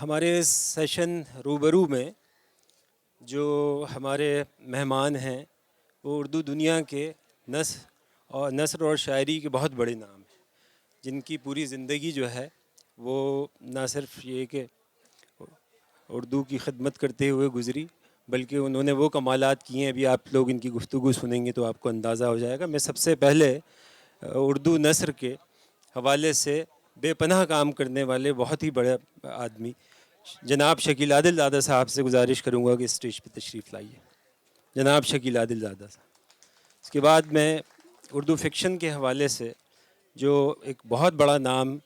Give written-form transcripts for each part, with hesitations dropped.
ہمارے اس سیشن روبرو میں جو ہمارے مہمان ہیں وہ اردو دنیا کے نثر اور شاعری کے بہت بڑے نام ہیں، جن کی پوری زندگی جو ہے وہ نہ صرف یہ کہ اردو کی خدمت کرتے ہوئے گزری، بلکہ انہوں نے وہ کمالات کیے ہیں۔ ابھی آپ لوگ ان کی گفتگو سنیں گے تو آپ کو اندازہ ہو جائے گا۔ میں سب سے پہلے اردو نثر کے حوالے سے بے پناہ کام کرنے والے بہت ہی بڑے آدمی جناب شکیل عادل زادہ صاحب سے گزارش کروں گا کہ اسٹیج پہ تشریف لائیے۔ جناب شکیل عادل زادہ صاحب۔ اس کے بعد میں اردو فکشن کے حوالے سے جو ایک بہت بڑا نام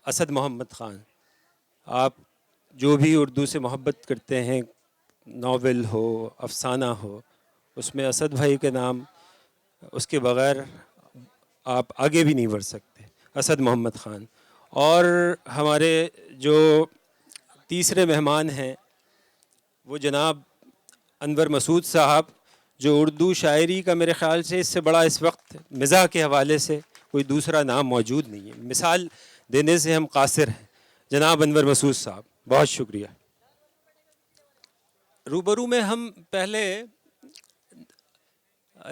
اسد محمد خان، آپ جو بھی اردو سے محبت کرتے ہیں، ناول ہو، افسانہ ہو، اس میں اسد بھائی کے نام، اس کے بغیر آپ آگے بھی نہیں بڑھ سکتے۔ اسد محمد خان۔ اور ہمارے جو تیسرے مہمان ہیں وہ جناب انور مسعود صاحب، جو اردو شاعری کا میرے خیال سے اس سے بڑا اس وقت مزاح کے حوالے سے کوئی دوسرا نام موجود نہیں ہے، مثال دینے سے ہم قاصر ہیں۔ جناب انور مسعود صاحب، بہت شکریہ۔ روبرو میں ہم پہلے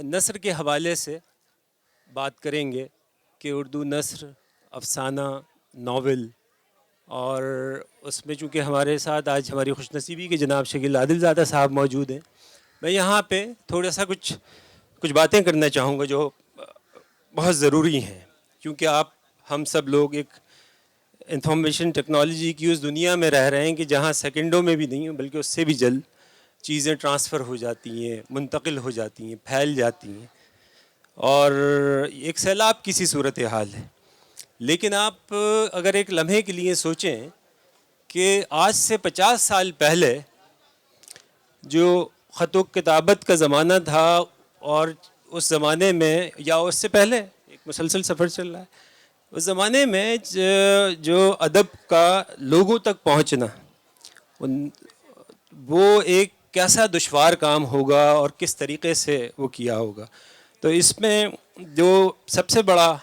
نثر کے حوالے سے بات کریں گے کہ اردو نثر، افسانہ، ناول، اور اس میں چونکہ ہمارے ساتھ آج ہماری خوش نصیبی کے جناب شکیل عادل زادہ صاحب موجود ہیں، میں یہاں پہ تھوڑا سا کچھ باتیں کرنا چاہوں گا جو بہت ضروری ہیں، کیونکہ ہم سب لوگ ایک انفارمیشن ٹیکنالوجی کی اس دنیا میں رہ رہے ہیں کہ جہاں سیکنڈوں میں بھی نہیں بلکہ اس سے بھی جلد چیزیں ٹرانسفر ہو جاتی ہیں، منتقل ہو جاتی ہیں، پھیل جاتی ہیں، اور ایک سیلاب کی سی صورتحال ہے۔ لیکن آپ اگر ایک لمحے کے لیے سوچیں کہ آج سے 50 سال پہلے جو خط و کتابت کا زمانہ تھا، اور اس زمانے میں یا اس سے پہلے ایک مسلسل سفر چل رہا ہے، اس زمانے میں جو ادب کا لوگوں تک پہنچنا، وہ ایک کیسا دشوار کام ہوگا اور کس طریقے سے وہ کیا ہوگا۔ تو اس میں جو سب سے بڑا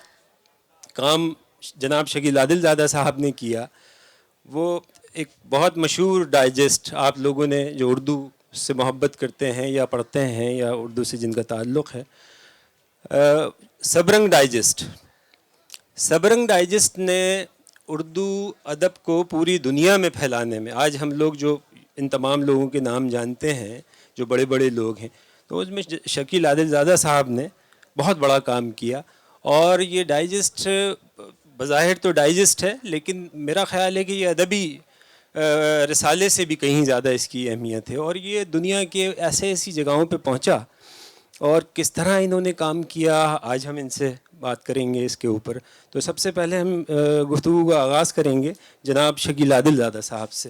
کام جناب شکیل عادل زادہ صاحب نے کیا، وہ ایک بہت مشہور ڈائجسٹ، آپ لوگوں نے جو اردو سے محبت کرتے ہیں یا پڑھتے ہیں یا اردو سے جن کا تعلق ہے، سبرنگ ڈائجسٹ۔ سبرنگ ڈائجسٹ نے اردو ادب کو پوری دنیا میں پھیلانے میں، آج ہم لوگ جو ان تمام لوگوں کے نام جانتے ہیں جو بڑے بڑے لوگ ہیں، تو اس میں شکیل عادل زادہ صاحب نے بہت بڑا کام کیا۔ اور یہ ڈائجسٹ بظاہر تو ڈائجسٹ ہے، لیکن میرا خیال ہے کہ یہ ادبی رسالے سے بھی کہیں زیادہ اس کی اہمیت ہے، اور یہ دنیا کے ایسی جگہوں پہ پہنچا، اور کس طرح انہوں نے کام کیا آج ہم ان سے بات کریں گے اس کے اوپر۔ تو سب سے پہلے ہم گفتگو کا آغاز کریں گے جناب شکیل عادل زادہ صاحب سے۔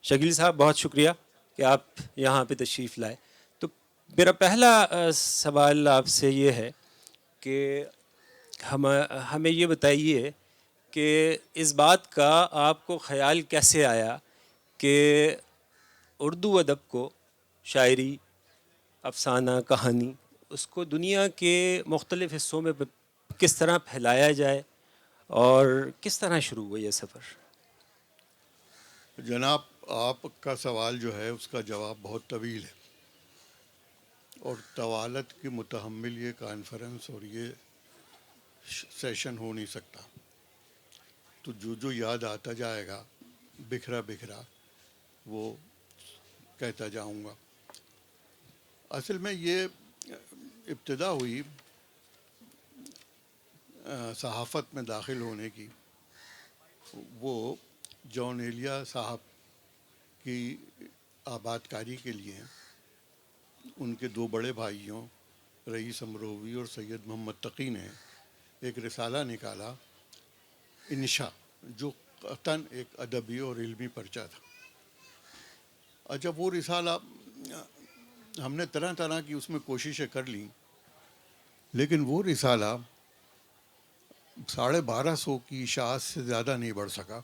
شکیل صاحب، بہت شکریہ کہ آپ یہاں پہ تشریف لائے۔ تو میرا پہلا سوال آپ سے یہ ہے کہ ہمیں یہ بتائیے کہ اس بات کا آپ کو خیال کیسے آیا کہ اردو ادب کو، شاعری، افسانہ، کہانی، اس کو دنیا کے مختلف حصوں میں کس طرح پھیلایا جائے، اور کس طرح شروع ہوا یہ سفر؟ جناب، آپ کا سوال جو ہے اس کا جواب بہت طویل ہے، اور طوالت کی متحمل یہ کانفرنس اور یہ سیشن ہو نہیں سکتا، تو جو یاد آتا جائے گا بکھرا بکھرا وہ کہتا جاؤں گا۔ اصل میں یہ ابتدا ہوئی صحافت میں داخل ہونے کی، وہ جان ایلیا صاحب کی آباد کاری کے لیے ان کے دو بڑے بھائیوں رئیس امروی اور سید محمد تقی نے ایک رسالہ نکالا، انشا، جو قطعاً ایک ادبی اور علمی پرچہ تھا۔ اچھا، وہ رسالہ ہم نے طرح طرح کی اس میں کوششیں کر لیں، لیکن وہ رسالہ 1250 کی اشاعت سے زیادہ نہیں بڑھ سکا۔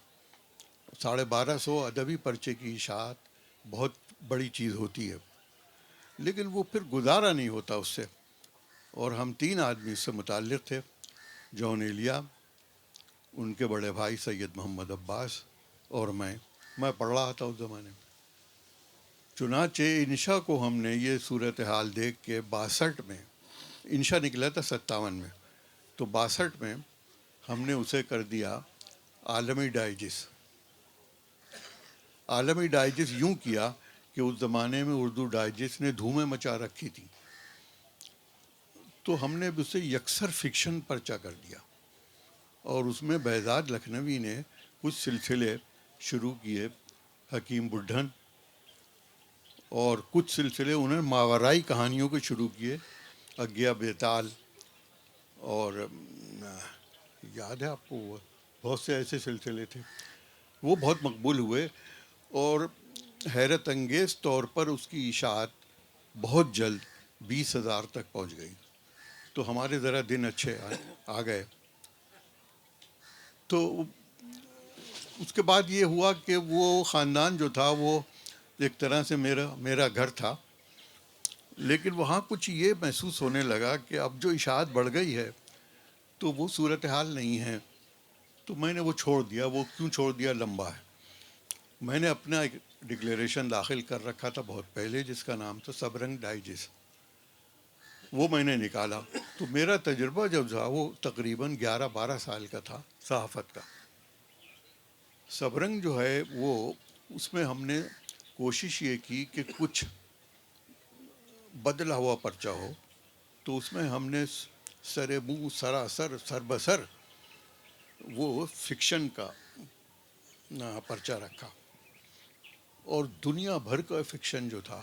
1250 ادبی پرچے کی اشاعت بہت بڑی چیز ہوتی ہے، لیکن وہ پھر گزارا نہیں ہوتا اس سے۔ اور ہم 3 آدمی اس سے متعلق تھے، جان ایلیا، ان کے بڑے بھائی سید محمد عباس اور میں پڑھ رہا تھا اس زمانے میں. چنانچہ انشا کو ہم نے یہ صورتحال دیکھ کے 62 میں، انشا نکلا تھا 57 میں، تو 62 میں ہم نے اسے کر دیا عالمی ڈائجسٹ. عالمی ڈائجسٹ یوں کیا کہ اس زمانے میں اردو ڈائجسٹ نے دھومیں مچا رکھی تھی، تو ہم نے اسے یکسر فکشن پرچہ کر دیا. اور اس میں بہزاد لکھنوی نے کچھ سلسلے شروع کیے، حکیم بڈھن، اور کچھ سلسلے انہیں ماورائی کہانیوں کے شروع کیے، اگیا بیتال، اور یاد ہے آپ کو وہ بہت سے ایسے سلسلے تھے. وہ بہت مقبول ہوئے، اور حیرت انگیز طور پر اس کی اشاعت بہت جلد 20,000 تک پہنچ گئی. تو ہمارے ذرا دن اچھے آ گئے. تو اس کے بعد یہ ہوا کہ وہ خاندان جو تھا وہ ایک طرح سے میرا گھر تھا، لیکن وہاں کچھ یہ محسوس ہونے لگا کہ اب جو اشاعت بڑھ گئی ہے تو وہ صورتحال نہیں ہے. تو میں نے وہ چھوڑ دیا. وہ کیوں چھوڑ دیا لمبا ہے. میں نے اپنا ایک ڈکلیریشن داخل کر رکھا تھا بہت پہلے، جس کا نام تھا سبرنگ ڈائجسٹ. وہ میں نے نکالا. تو میرا تجربہ جب تھا وہ تقریباً 11-12 سال کا تھا صحافت کا. سبرنگ جو ہے وہ اس میں ہم نے کوشش یہ کی کہ کچھ بدلا ہوا پرچہ ہو. تو اس میں ہم نے سر منہ سراسر سر بسر وہ فکشن کا پرچہ رکھا، اور دنیا بھر کا فکشن جو تھا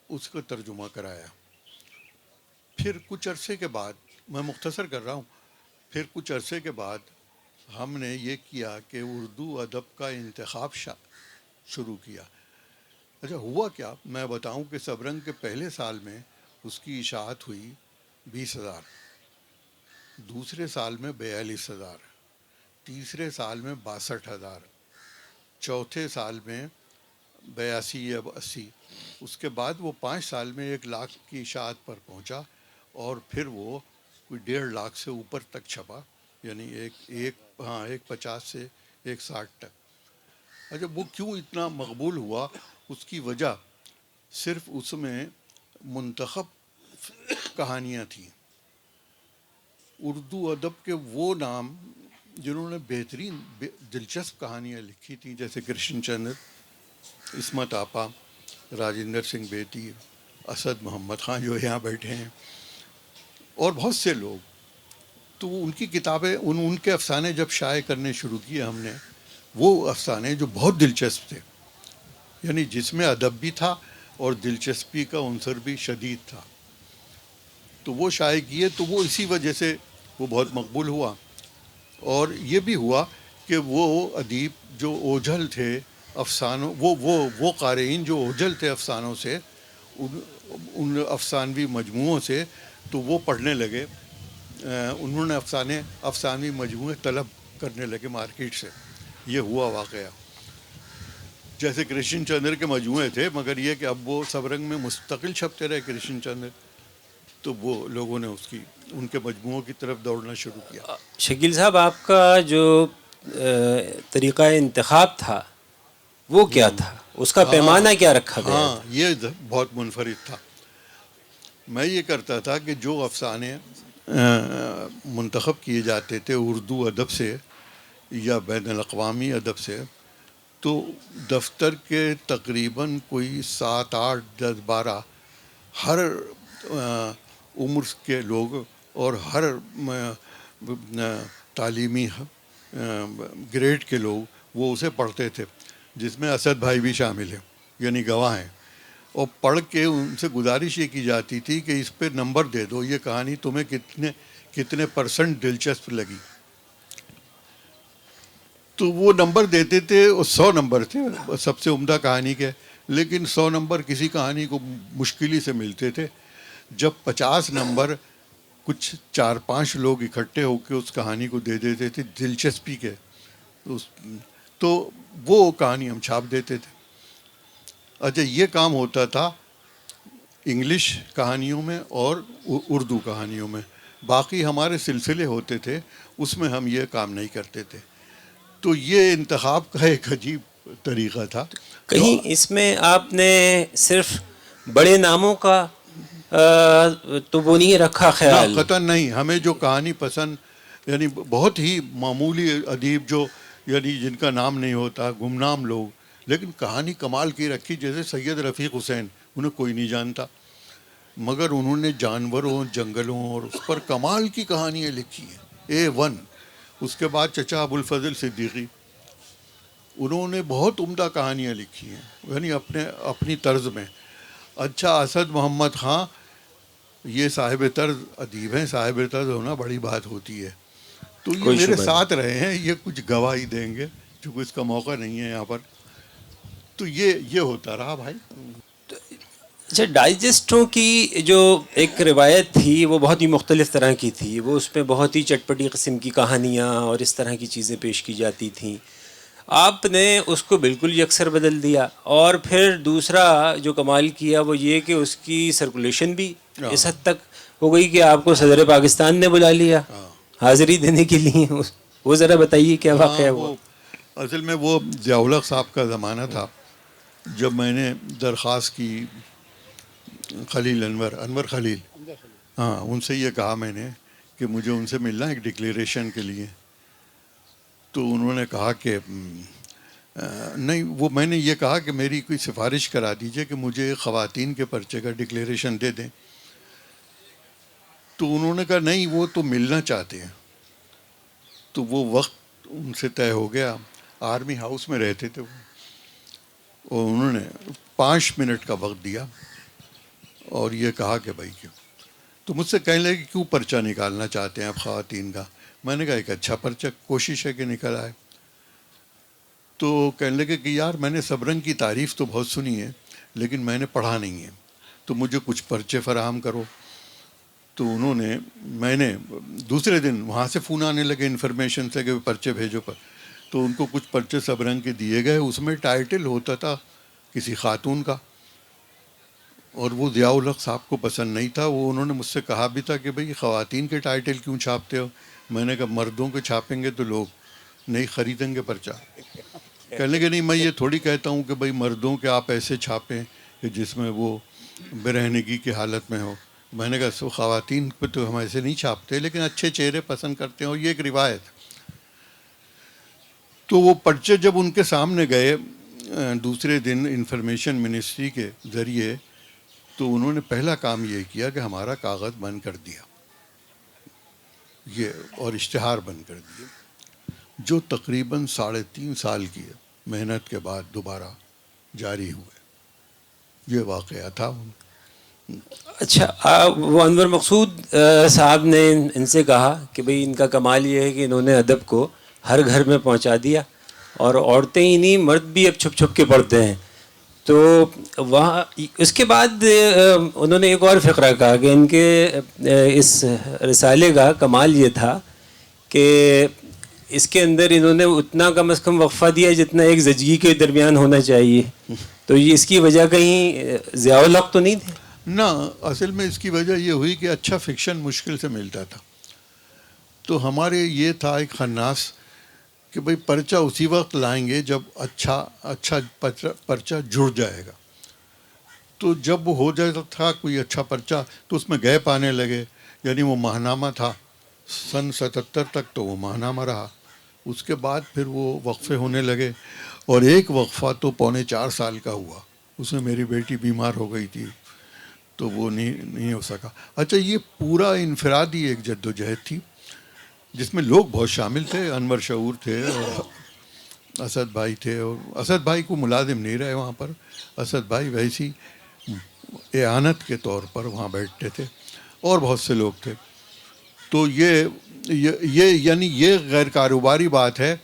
اس کا ترجمہ کرایا. پھر کچھ عرصے کے بعد، میں مختصر کر رہا ہوں، پھر کچھ عرصے کے بعد ہم نے یہ کیا کہ اردو ادب کا انتخاب شروع کیا. اچھا ہوا کیا میں بتاؤں کہ سبرنگ کے پہلے سال میں اس کی اشاعت ہوئی 20,000، دوسرے سال میں 42,000، تیسرے سال میں 62,000، چوتھے سال میں 82 یا 80. اس کے بعد وہ 5 سال میں 1,00,000 کی اشاعت پر پہنچا، اور پھر وہ کوئی 1.5 سے اوپر تک چھپا، یعنی ایک 50 سے 60 تک. اچھا وہ کیوں اتنا مقبول ہوا؟ اس کی وجہ صرف اس میں منتخب کہانیاں تھیں. اردو ادب کے وہ نام جنہوں نے بہترین دلچسپ کہانیاں لکھی تھیں، جیسے کرشن چندر، عصمت آپا، راجندر سنگھ بیدی، اسد محمد خان جو یہاں بیٹھے ہیں، اور بہت سے لوگ، تو ان کی کتابیں، ان کے افسانے جب شائع کرنے شروع کیے ہم نے، وہ افسانے جو بہت دلچسپ تھے، یعنی جس میں ادب بھی تھا اور دلچسپی کا عنصر بھی شدید تھا، تو وہ شائع کیے. تو وہ اسی وجہ سے وہ بہت مقبول ہوا. اور یہ بھی ہوا کہ وہ ادیب جو اوجھل تھے افسانوں، وہ قارئین جو اوجھل تھے افسانوں سے، ان افسانوی مجموعوں سے، تو وہ پڑھنے لگے. انہوں نے افسانوی مجموعے طلب کرنے لگے مارکیٹ سے. یہ ہوا واقعہ. جیسے کرشن چندر کے مجموعے تھے، مگر یہ کہ اب وہ سبرنگ میں مستقل چھپتے رہے کرشن چندر، تو وہ لوگوں نے ان کے مجموعوں کی طرف دوڑنا شروع کیا. شکیل صاحب، آپ کا جو طریقہ انتخاب تھا وہ کیا تھا؟ اس کا پیمانہ کیا رکھا گیا تھا؟ یہ بہت منفرد تھا. میں یہ کرتا تھا کہ جو افسانے منتخب کیے جاتے تھے اردو ادب سے یا بین الاقوامی ادب سے، تو دفتر کے تقریباً کوئی 7, 8, 10, 12 ہر عمر کے لوگ اور ہر تعلیمی گریڈ کے لوگ وہ اسے پڑھتے تھے، جس میں اسد بھائی بھی شامل ہیں، یعنی گواہ ہیں. اور پڑھ کے ان سے گزارش یہ کی جاتی تھی کہ اس پہ نمبر دے دو، یہ کہانی تمہیں کتنے % دلچسپ لگی. تو وہ نمبر دیتے تھے، اور 100 نمبر تھے سب سے عمدہ کہانی کے، لیکن 100 نمبر کسی کہانی کو مشکل سے ملتے تھے. جب 50 نمبر کچھ 4-5 لوگ اکٹھے ہو کے اس کہانی کو دے دیتے تھے دلچسپی کے، تو وہ کہانی ہم چھاپ دیتے تھے. اچھا یہ کام ہوتا تھا انگلش کہانیوں میں اور اردو کہانیوں میں. باقی ہمارے سلسلے ہوتے تھے، اس میں ہم یہ کام نہیں کرتے تھے. تو یہ انتخاب کا ایک عجیب طریقہ تھا. کہیں اس میں آپ نے صرف بڑے ناموں کا تو وہ نہیں رکھا خیال؟ قطعاً نہیں. ہمیں جو کہانی پسند، یعنی بہت ہی معمولی ادیب جو یعنی جن کا نام نہیں ہوتا، گمنام لوگ، لیکن کہانی کمال کی رکھی. جیسے سید رفیق حسین، انہیں کوئی نہیں جانتا، مگر انہوں نے جانوروں، جنگلوں اور اس پر کمال کی کہانیاں لکھی ہیں، A1. اس کے بعد چچا ابو الفضل صدیقی، انہوں نے بہت عمدہ کہانیاں لکھی ہیں، یعنی اپنی طرز میں. اچھا، اسد محمد خان یہ صاحب طرز ادیب ہیں. صاحب طرز ہونا بڑی بات ہوتی ہے. تو یہ کوئی میرے شبہ ساتھ رہے ہیں، یہ کچھ گواہی دیں گے، چونکہ اس کا موقع نہیں ہے یہاں پر. تو یہ ہوتا رہا بھائی. اچھا، ڈائجسٹوں کی جو ایک روایت تھی وہ بہت ہی مختلف طرح کی تھی. وہ اس میں بہت ہی چٹپٹی قسم کی کہانیاں اور اس طرح کی چیزیں پیش کی جاتی تھیں. آپ نے اس کو بالکل یکسر بدل دیا، اور پھر دوسرا جو کمال کیا وہ یہ کہ اس کی سرکولیشن بھی اس حد تک ہو گئی کہ آپ کو صدر پاکستان نے بلا لیا حاضری دینے کے لیے. وہ ذرا بتائیے کیا واقعہ ہوا؟ اصل میں وہ ضیاء الحق صاحب کا زمانہ تھا جب میں نے درخواست کی خلیل انور خلیل، ہاں، ان سے یہ کہا میں نے کہ مجھے ان سے ملنا ایک ڈکلیریشن کے لیے. تو انہوں نے کہا کہ نہیں، وہ میں نے یہ کہا کہ میری کوئی سفارش کرا دیجئے کہ مجھے خواتین کے پرچے کا ڈکلیریشن دے دیں. تو انہوں نے کہا نہیں، وہ تو ملنا چاہتے ہیں. تو وہ وقت ان سے طے ہو گیا. آرمی ہاؤس میں رہتے تھے وہ، اور انہوں نے 5 منٹ کا وقت دیا اور یہ کہا کہ بھائی کیوں. تو مجھ سے کہنے لگے کہ کیوں پرچہ نکالنا چاہتے ہیں آپ خواتین کا؟ میں نے کہا ایک اچھا پرچہ، کوشش ہے کہ نکل آئے. تو کہنے لگے کہ یار میں نے سبرنگ کی تعریف تو بہت سنی ہے لیکن میں نے پڑھا نہیں ہے، تو مجھے کچھ پرچے فراہم کرو. تو میں نے دوسرے دن وہاں سے فون آنے لگے انفارمیشن سے کہ پرچے بھیجو پر. تو ان کو کچھ پرچے سبرنگ کے دیے گئے. اس میں ٹائٹل ہوتا تھا کسی خاتون کا، اور وہ ضیاء الحق صاحب کو پسند نہیں تھا. وہ انہوں نے مجھ سے کہا بھی تھا کہ بھئی خواتین کے ٹائٹل کیوں چھاپتے ہو؟ میں نے کہا مردوں کے چھاپیں گے تو لوگ نہیں خریدیں گے پرچہ. کہنے لگے نہیں، میں یہ تھوڑی کہتا ہوں کہ بھئی مردوں کے آپ ایسے چھاپیں کہ جس میں وہ برہنگی کی حالت میں ہو. میں نے کہا سو خواتین پہ تو ہم ایسے نہیں چھاپتے، لیکن اچھے چہرے پسند کرتے ہیں، اور یہ ایک روایت. تو وہ پرچے جب ان کے سامنے گئے دوسرے دن انفارمیشن منسٹری کے ذریعے، تو انہوں نے پہلا کام یہ کیا کہ ہمارا کاغذ بند کر دیا یہ، اور اشتہار بند کر دیے، جو تقریباً 3.5 سال کی محنت کے بعد دوبارہ جاری ہوئے. یہ واقعہ تھا. اچھا، وہ انور مقصود صاحب نے ان سے کہا کہ بھئی ان کا کمال یہ ہے کہ انہوں نے ادب کو ہر گھر میں پہنچا دیا، اور عورتیں ہی نہیں مرد بھی اب چھپ چھپ کے پڑھتے ہیں. تو وہاں اس کے بعد انہوں نے ایک اور فقرہ کہا کہ ان کے اس رسالے کا کمال یہ تھا کہ اس کے اندر انہوں نے اتنا کم از کم وقفہ دیا جتنا ایک زچگی کے درمیان ہونا چاہیے. تو یہ اس کی وجہ کہیں ضیاء الحق تو نہیں تھے؟ نہ، اصل میں اس کی وجہ یہ ہوئی کہ اچھا فکشن مشکل سے ملتا تھا. تو ہمارے یہ تھا ایک خناس کہ بھئی پرچہ اسی وقت لائیں گے جب اچھا پرچہ جڑ جائے گا. تو جب وہ ہو جاتا تھا کوئی اچھا پرچہ تو اس میں گیپ آنے لگے. یعنی وہ ماہنامہ تھا سن 77 تک، تو وہ ماہنامہ رہا. اس کے بعد پھر وہ وقفے ہونے لگے، اور ایک وقفہ تو 3.25 سال کا ہوا. اس میں میری بیٹی بیمار ہو گئی تھی تو وہ نہیں ہو سکا. اچھا، یہ پورا انفرادی ایک جد و جہد تھی جس میں لوگ بہت شامل تھے. انور شعور تھے اور اسد بھائی تھے، اور اسد بھائی کو ملازم نہیں رہے وہاں پر. اسد بھائی ویسی اعانت کے طور پر وہاں بیٹھتے تھے، اور بہت سے لوگ تھے. تو یعنی یہ غیر کاروباری بات ہے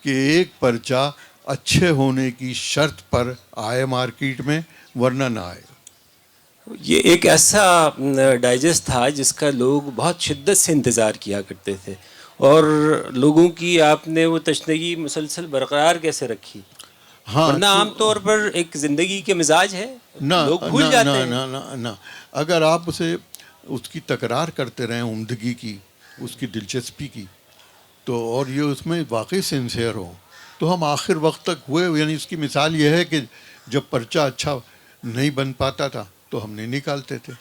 کہ ایک پرچہ اچھے ہونے کی شرط پر آئے مارکیٹ میں، ورنہ نہ آئے. یہ ایک ایسا ڈائجسٹ تھا جس کا لوگ بہت شدت سے انتظار کیا کرتے تھے، اور لوگوں کی آپ نے وہ تشنگی مسلسل برقرار کیسے رکھی؟ ہاں، ورنہ عام طور پر ایک زندگی کے مزاج ہے، لوگ بھول جاتے ہیں. نہ اگر آپ اس کی تکرار کرتے رہیں عمدگی کی، اس کی دلچسپی کی، تو اور یہ اس میں واقعی سنسیئر ہو تو ہم آخر وقت تک ہوئے. یعنی اس کی مثال یہ ہے کہ جب پرچہ اچھا نہیں بن پاتا تھا تو ہم نہیں نکالتے تھے.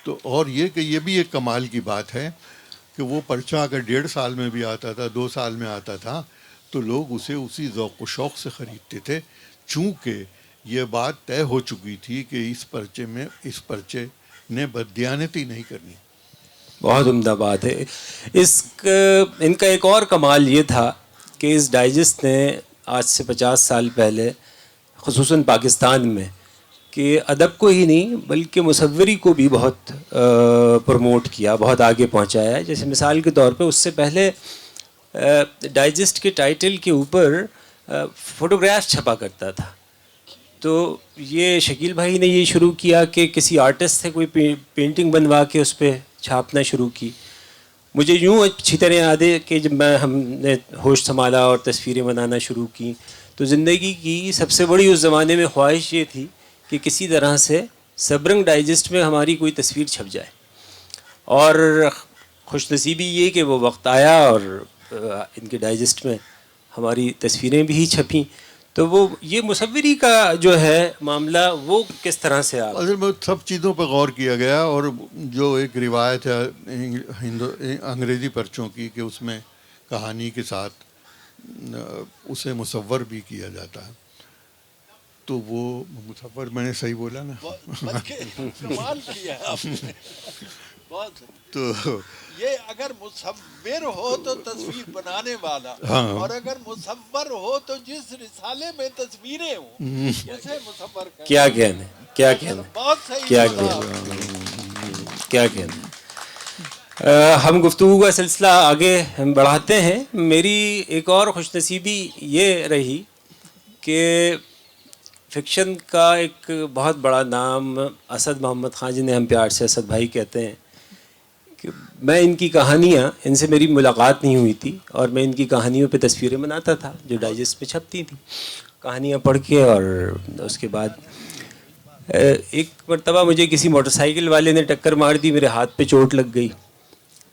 تو اور یہ کہ یہ بھی ایک کمال کی بات ہے کہ وہ پرچہ اگر 1.5 سال میں بھی آتا تھا 2 سال میں آتا تھا تو لوگ اسے اسی ذوق و شوق سے خریدتے تھے, چونکہ یہ بات طے ہو چکی تھی کہ اس پرچے نے بددیانتی نہیں کرنی. بہت عمدہ بات ہے. ان کا ایک اور کمال یہ تھا کہ اس ڈائجسٹ نے آج سے 50 سال پہلے خصوصاً پاکستان میں کہ ادب کو ہی نہیں بلکہ مصوری کو بھی بہت پروموٹ کیا, بہت آگے پہنچایا ہے. جیسے مثال کے طور پہ اس سے پہلے ڈائجسٹ کے ٹائٹل کے اوپر فوٹوگراف چھپا کرتا تھا. تو یہ شکیل بھائی نے یہ شروع کیا کہ کسی آرٹسٹ سے کوئی پینٹنگ بنوا کے اس پہ چھاپنا شروع کی. مجھے یوں اچھی طرح یاد ہے کہ جب ہم نے ہوش سنبھالا اور تصویریں بنانا شروع کی تو زندگی کی سب سے بڑی اس زمانے میں خواہش یہ تھی کہ کسی طرح سے سبرنگ ڈائجسٹ میں ہماری کوئی تصویر چھپ جائے. اور خوش نصیبی یہ کہ وہ وقت آیا اور ان کے ڈائجسٹ میں ہماری تصویریں بھی چھپیں. تو وہ یہ مصوری کا جو ہے معاملہ وہ کس طرح سے آپ اصل میں سب چیزوں پہ غور کیا گیا. اور جو ایک روایت ہے انگریزی پرچوں کی کہ اس میں کہانی کے ساتھ اسے مصور بھی کیا جاتا ہے, تو وہ مصور میں نے صحیح بولا نا, کمال کیا ہے آپ نے بہت. تو یہ اگر مصور ہو تو تصویر بنانے والا, ہاں. اور اگر مصور ہو تو جس رسالے میں تصویریں ہوں اسے مصور کہتے ہیں. کیا کہنے کیا کہنے بہت صحیح کیا بات. کیا کہنا. ہم گفتگو کا سلسلہ آگے بڑھاتے ہیں. میری ایک اور خوش نصیبی یہ رہی کہ فکشن کا ایک بہت بڑا نام اسد محمد خان, جنہیں ہم پیار سے اسد بھائی کہتے ہیں, کہ میں ان کی کہانیاں, ان سے میری ملاقات نہیں ہوئی تھی اور میں ان کی کہانیوں پہ تصویریں بناتا تھا جو ڈائجسٹ پہ چھپتی تھیں, کہانیاں پڑھ کے. اور اس کے بعد ایک مرتبہ مجھے کسی موٹر سائیکل والے نے ٹکر مار دی, میرے ہاتھ پہ چوٹ لگ گئی.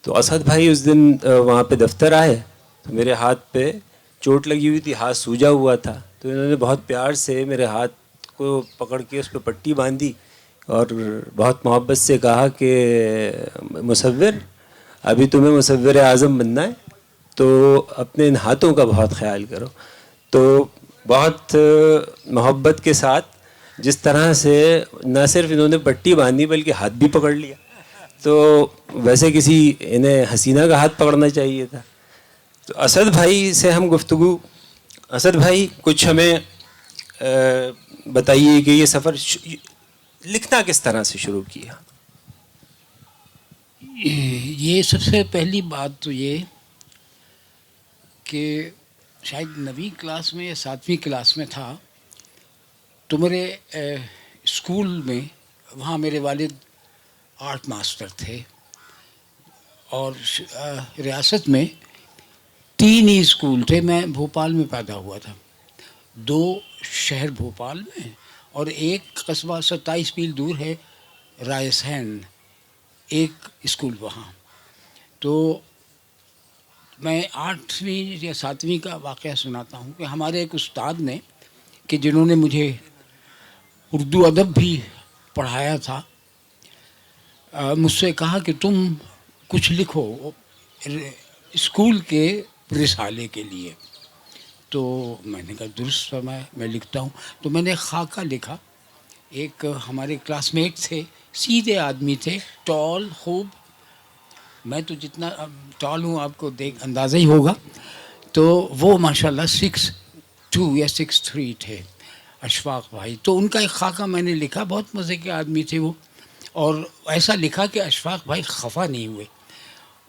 تو اسد بھائی اس دن وہاں پہ دفتر آئے تو میرے ہاتھ پہ چوٹ لگی ہوئی تھی, ہاتھ سوجا ہوا تھا. تو انہوں نے بہت پیار سے میرے ہاتھ کو پکڑ کے اس پہ پٹی باندھی اور بہت محبت سے کہا کہ مصور, ابھی تمہیں مصور اعظم بننا ہے تو اپنے ان ہاتھوں کا بہت خیال کرو. تو بہت محبت کے ساتھ جس طرح سے نہ صرف انہوں نے پٹی باندھی بلکہ ہاتھ بھی پکڑ لیا. تو ویسے کسی انہیں حسینہ کا ہاتھ پکڑنا چاہیے تھا. تو اسد بھائی سے ہم گفتگو. اسد بھائی کچھ ہمیں بتائیے کہ یہ سفر لکھنا کس طرح سے شروع کیا. یہ سب سے پہلی بات تو یہ کہ شاید 9ویں کلاس میں یا 7ویں کلاس میں تھا تو میرے اسکول میں, وہاں میرے والد آرٹ ماسٹر تھے, اور ریاست میں 3 ہی اسکول تھے. میں بھوپال میں پیدا ہوا تھا, 2 شہر بھوپال میں اور ایک قصبہ 27 میل دور ہے رائے سین, ایک اسکول وہاں. تو میں 8ویں یا 7ویں کا واقعہ سناتا ہوں کہ ہمارے ایک استاد نے کہ جنہوں نے مجھے اردو ادب بھی پڑھایا تھا, مجھ سے کہا کہ تم کچھ لکھو اسکول کے رسالے کے لیے. تو میں نے کہا درست فرمایا, میں لکھتا ہوں. تو میں نے خاکہ لکھا. ایک ہمارے کلاس میٹ تھے, سیدھے آدمی تھے, ٹال خوب, میں تو جتنا ٹال ہوں آپ کو دیکھ اندازہ ہی ہوگا. تو وہ ماشاءاللہ 6'2" یا 6'3" تھے, اشفاق بھائی. تو ان کا ایک خاکہ میں نے لکھا, بہت مزے کے آدمی تھے وہ, اور ایسا لکھا کہ اشفاق بھائی خفا نہیں ہوئے,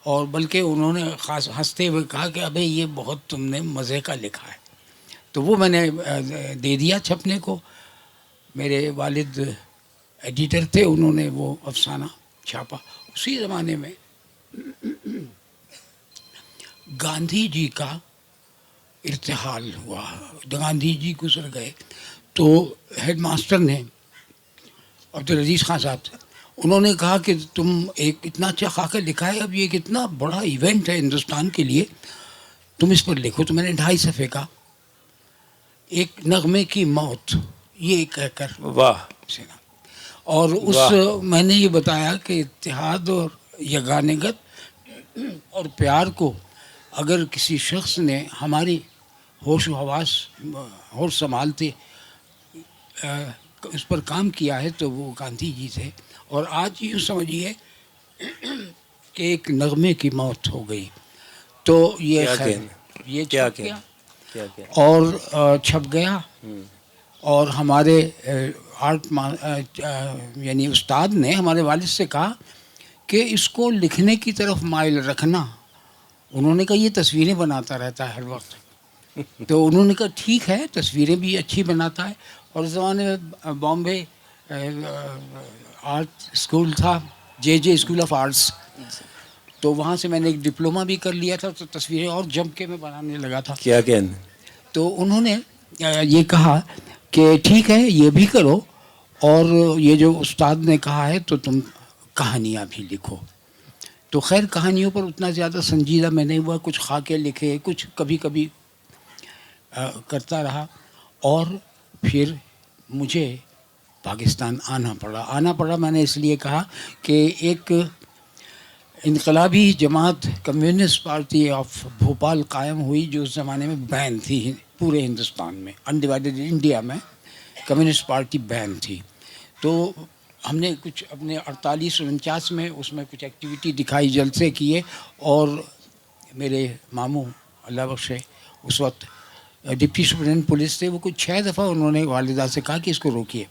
اور بلکہ انہوں نے خاص ہنستے ہوئے کہا کہ ابے یہ بہت تم نے مزے کا لکھا ہے. تو وہ میں نے دے دیا چھپنے کو. میرے والد ایڈیٹر تھے, انہوں نے وہ افسانہ چھاپا. اسی زمانے میں گاندھی جی کا ارتحال ہوا, گاندھی جی گزر گئے. تو ہیڈ ماسٹر نے, عبدالعزیز خان صاحب, انہوں نے کہا کہ تم ایک اتنا اچھا خاکہ لکھا ہے, اب یہ ایک اتنا بڑا ایونٹ ہے ہندوستان کے لیے, تم اس پر لکھو. تو میں نے 2.5 صفحے کا ایک نغمے کی موت یہ کہہ کر واہ. اور اس میں نے یہ بتایا کہ اتحاد اور یگانگت اور پیار کو اگر کسی شخص نے ہماری ہوش و حواس ہوش سنبھالتے اس پر کام کیا ہے تو وہ گاندھی جی تھے. اور آج یوں سمجھیے کہ ایک نغمے کی موت ہو گئی. تو یہ یہ چھپ گیا اور چھپ گیا. اور ہمارے آرٹ یعنی استاد نے ہمارے والد سے کہا کہ اس کو لکھنے کی طرف مائل رکھنا. انہوں نے کہا یہ تصویریں بناتا رہتا ہے ہر وقت. تو انہوں نے کہا ٹھیک ہے تصویریں بھی اچھی بناتا ہے. اور اس زمانے میں بامبے آرٹ اسکول تھا جے اسکول آف آرٹس. تو وہاں سے میں نے ایک ڈپلومہ بھی کر لیا تھا. تو تصویریں اور جم کے میں بنانے لگا تھا. کیا کہنا. تو انہوں نے یہ کہا کہ ٹھیک ہے یہ بھی کرو اور یہ جو استاد نے کہا ہے تو تم کہانیاں بھی لکھو. تو خیر کہانیوں پر اتنا زیادہ سنجیدہ میں نہیں ہوا. کچھ خاکے لکھے, کچھ کبھی کبھی کرتا رہا. اور پھر مجھے پاکستان آنا پڑا. میں نے اس لیے کہا کہ ایک انقلابی جماعت کمیونسٹ پارٹی آف بھوپال قائم ہوئی جو اس زمانے میں بین تھی پورے ہندوستان میں. انڈیوائڈیڈ انڈیا میں کمیونسٹ پارٹی بین تھی. تو ہم نے کچھ اپنے 48-49 میں اس میں کچھ ایکٹیویٹی دکھائی, جلسے کیے. اور میرے ماموں اللہ بخشے اس وقت ڈپٹی سپرنٹینڈنٹ پولیس تھے, وہ کچھ 6 دفعہ انہوں نے والدہ سے کہا کہ اس کو روکیے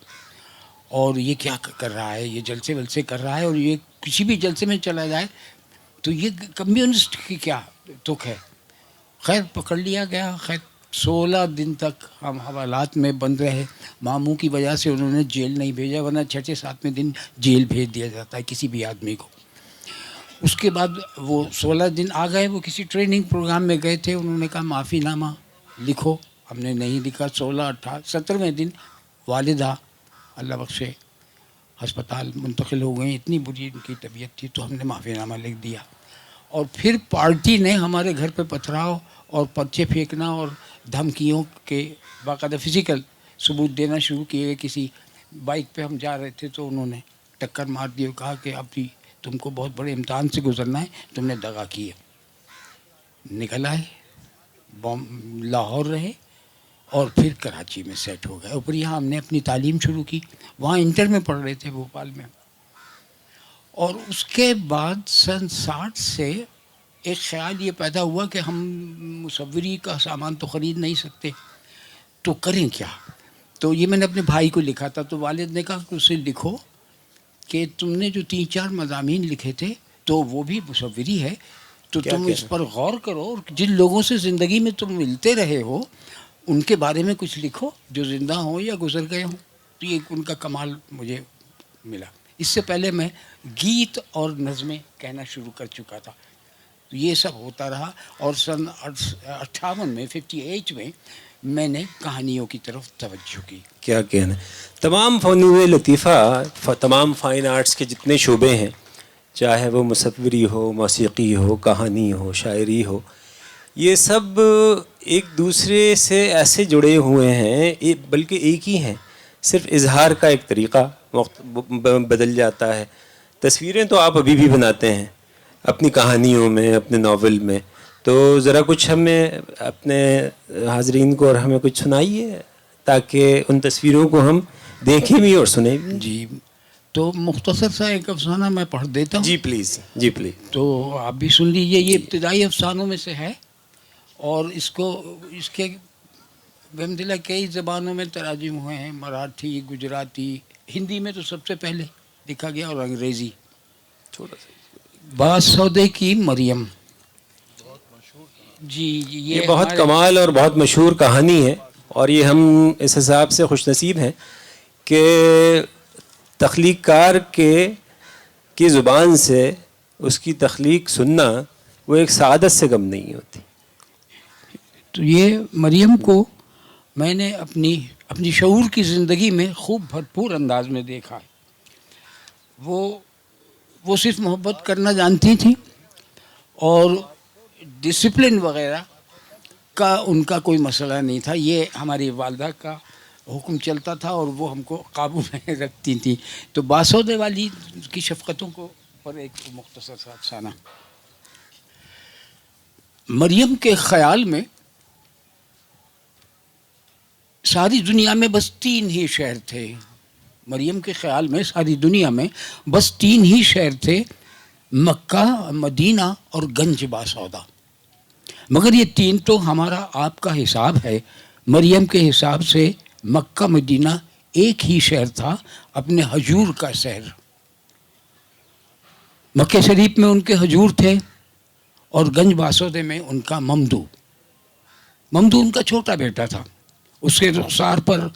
اور یہ کیا کر رہا ہے, یہ جلسے ولسے کر رہا ہے اور یہ کسی بھی جلسے میں چلا جائے تو یہ کمیونسٹ کی کیا تک ہے. خیر پکڑ لیا گیا. خیر 16 دن تک ہم حوالات میں بند رہے. ماموں کی وجہ سے انہوں نے جیل نہیں بھیجا, ورنہ 6-7 دن جیل بھیج دیا جاتا ہے کسی بھی آدمی کو. اس کے بعد وہ 16 دن آ گئے. وہ کسی ٹریننگ پروگرام میں گئے تھے. انہوں نے کہا معافی نامہ لکھو. ہم نے نہیں لکھا. 17ویں دن والدہ اللہ بخشے ہسپتال منتقل ہو گئیں. اتنی بری ان کی طبیعت تھی. تو ہم نے معافی نامہ لکھ دیا. اور پھر پارٹی نے ہمارے گھر پہ پتھراؤ اور پرچے پھینکنا اور دھمکیوں کے باقاعدہ فزیکل ثبوت دینا شروع کیے. کسی بائک پہ ہم جا رہے تھے تو انہوں نے ٹکر مار دی اور کہا کہ اب بھی تم کو بہت بڑے امتحان سے گزرنا ہے, تم نے دغا کی ہے. نکل آئے, لاہور رہے اور پھر کراچی میں سیٹ ہو گئے. اوپر یہاں ہم نے اپنی تعلیم شروع کی. وہاں انٹر میں پڑھ رہے تھے بھوپال میں. اور اس کے بعد سن 60 سے ایک خیال یہ پیدا ہوا کہ ہم مصوری کا سامان تو خرید نہیں سکتے تو کریں کیا. تو یہ میں نے اپنے بھائی کو لکھا تھا. تو والد نے کہا کہ اسے لکھو کہ تم نے جو 3-4 مضامین لکھے تھے تو وہ بھی مصوری ہے, تو تم اس پر غور کرو اور جن لوگوں سے زندگی میں تم ملتے رہے ہو ان کے بارے میں کچھ لکھو جو زندہ ہوں یا گزر گئے ہوں. تو یہ ان کا کمال مجھے ملا. اس سے پہلے میں گیت اور نظمیں کہنا شروع کر چکا تھا. تو یہ سب ہوتا رہا. اور سن 58 میں 58 میں نے کہانیوں کی طرف توجہ کی. کیا کہنا. تمام فنون لطیفہ, تمام فائن آرٹس کے جتنے شعبے ہیں, چاہے وہ مصوری ہو, موسیقی ہو, کہانی ہو, شاعری ہو, یہ سب ایک دوسرے سے ایسے جڑے ہوئے ہیں بلکہ ایک ہی ہیں. صرف اظہار کا ایک طریقہ بدل جاتا ہے. تصویریں تو آپ ابھی بھی بناتے ہیں اپنی کہانیوں میں, اپنے ناول میں. تو ذرا کچھ ہمیں اپنے حاضرین کو اور ہمیں کچھ سنائیے تاکہ ان تصویروں کو ہم دیکھیں بھی اور سنیں بھی. جی تو مختصر سا ایک افسانہ میں پڑھ دیتا ہوں. جی پلیز, جی پلیز. تو آپ بھی سن لیجیے. یہ ابتدائی افسانوں میں سے ہے اور اس کے بحمدللہ کئی زبانوں میں تراجم ہوئے ہیں. مراٹھی, گجراتی, ہندی میں تو سب سے پہلے لکھا گیا اور انگریزی. چھوٹا سا با سودے کی مریم. جی یہ بہت کمال اور بہت مشہور کہانی ہے. اور یہ ہم اس حساب سے خوش نصیب ہیں کہ تخلیق کار کی زبان سے اس کی تخلیق سننا وہ ایک سعادت سے کم نہیں ہوتی. تو یہ مریم کو میں نے اپنی شعور کی زندگی میں خوب بھرپور انداز میں دیکھا. وہ صرف محبت کرنا جانتی تھیں اور ڈسپلن وغیرہ کا ان کا کوئی مسئلہ نہیں تھا، یہ ہماری والدہ کا حکم چلتا تھا اور وہ ہم کو قابو میں رکھتی تھیں. تو باسودے والی کی شفقتوں کو پر ایک مختصر سا افسانہ. مریم کے خیال میں ساری دنیا میں بس 3 ہی شہر تھے. مریم کے خیال میں ساری دنیا میں بس 3 ہی شہر تھے، مکہ، مدینہ اور گنج باسودا. مگر یہ 3 تو ہمارا آپ کا حساب ہے. مریم کے حساب سے مکہ مدینہ ایک ہی شہر تھا، اپنے حجور کا شہر. مکہ شریف میں ان کے حجور تھے اور گنج باسودے میں ان کا ممدو ان کا چھوٹا بیٹا تھا. اس کے رخسار پر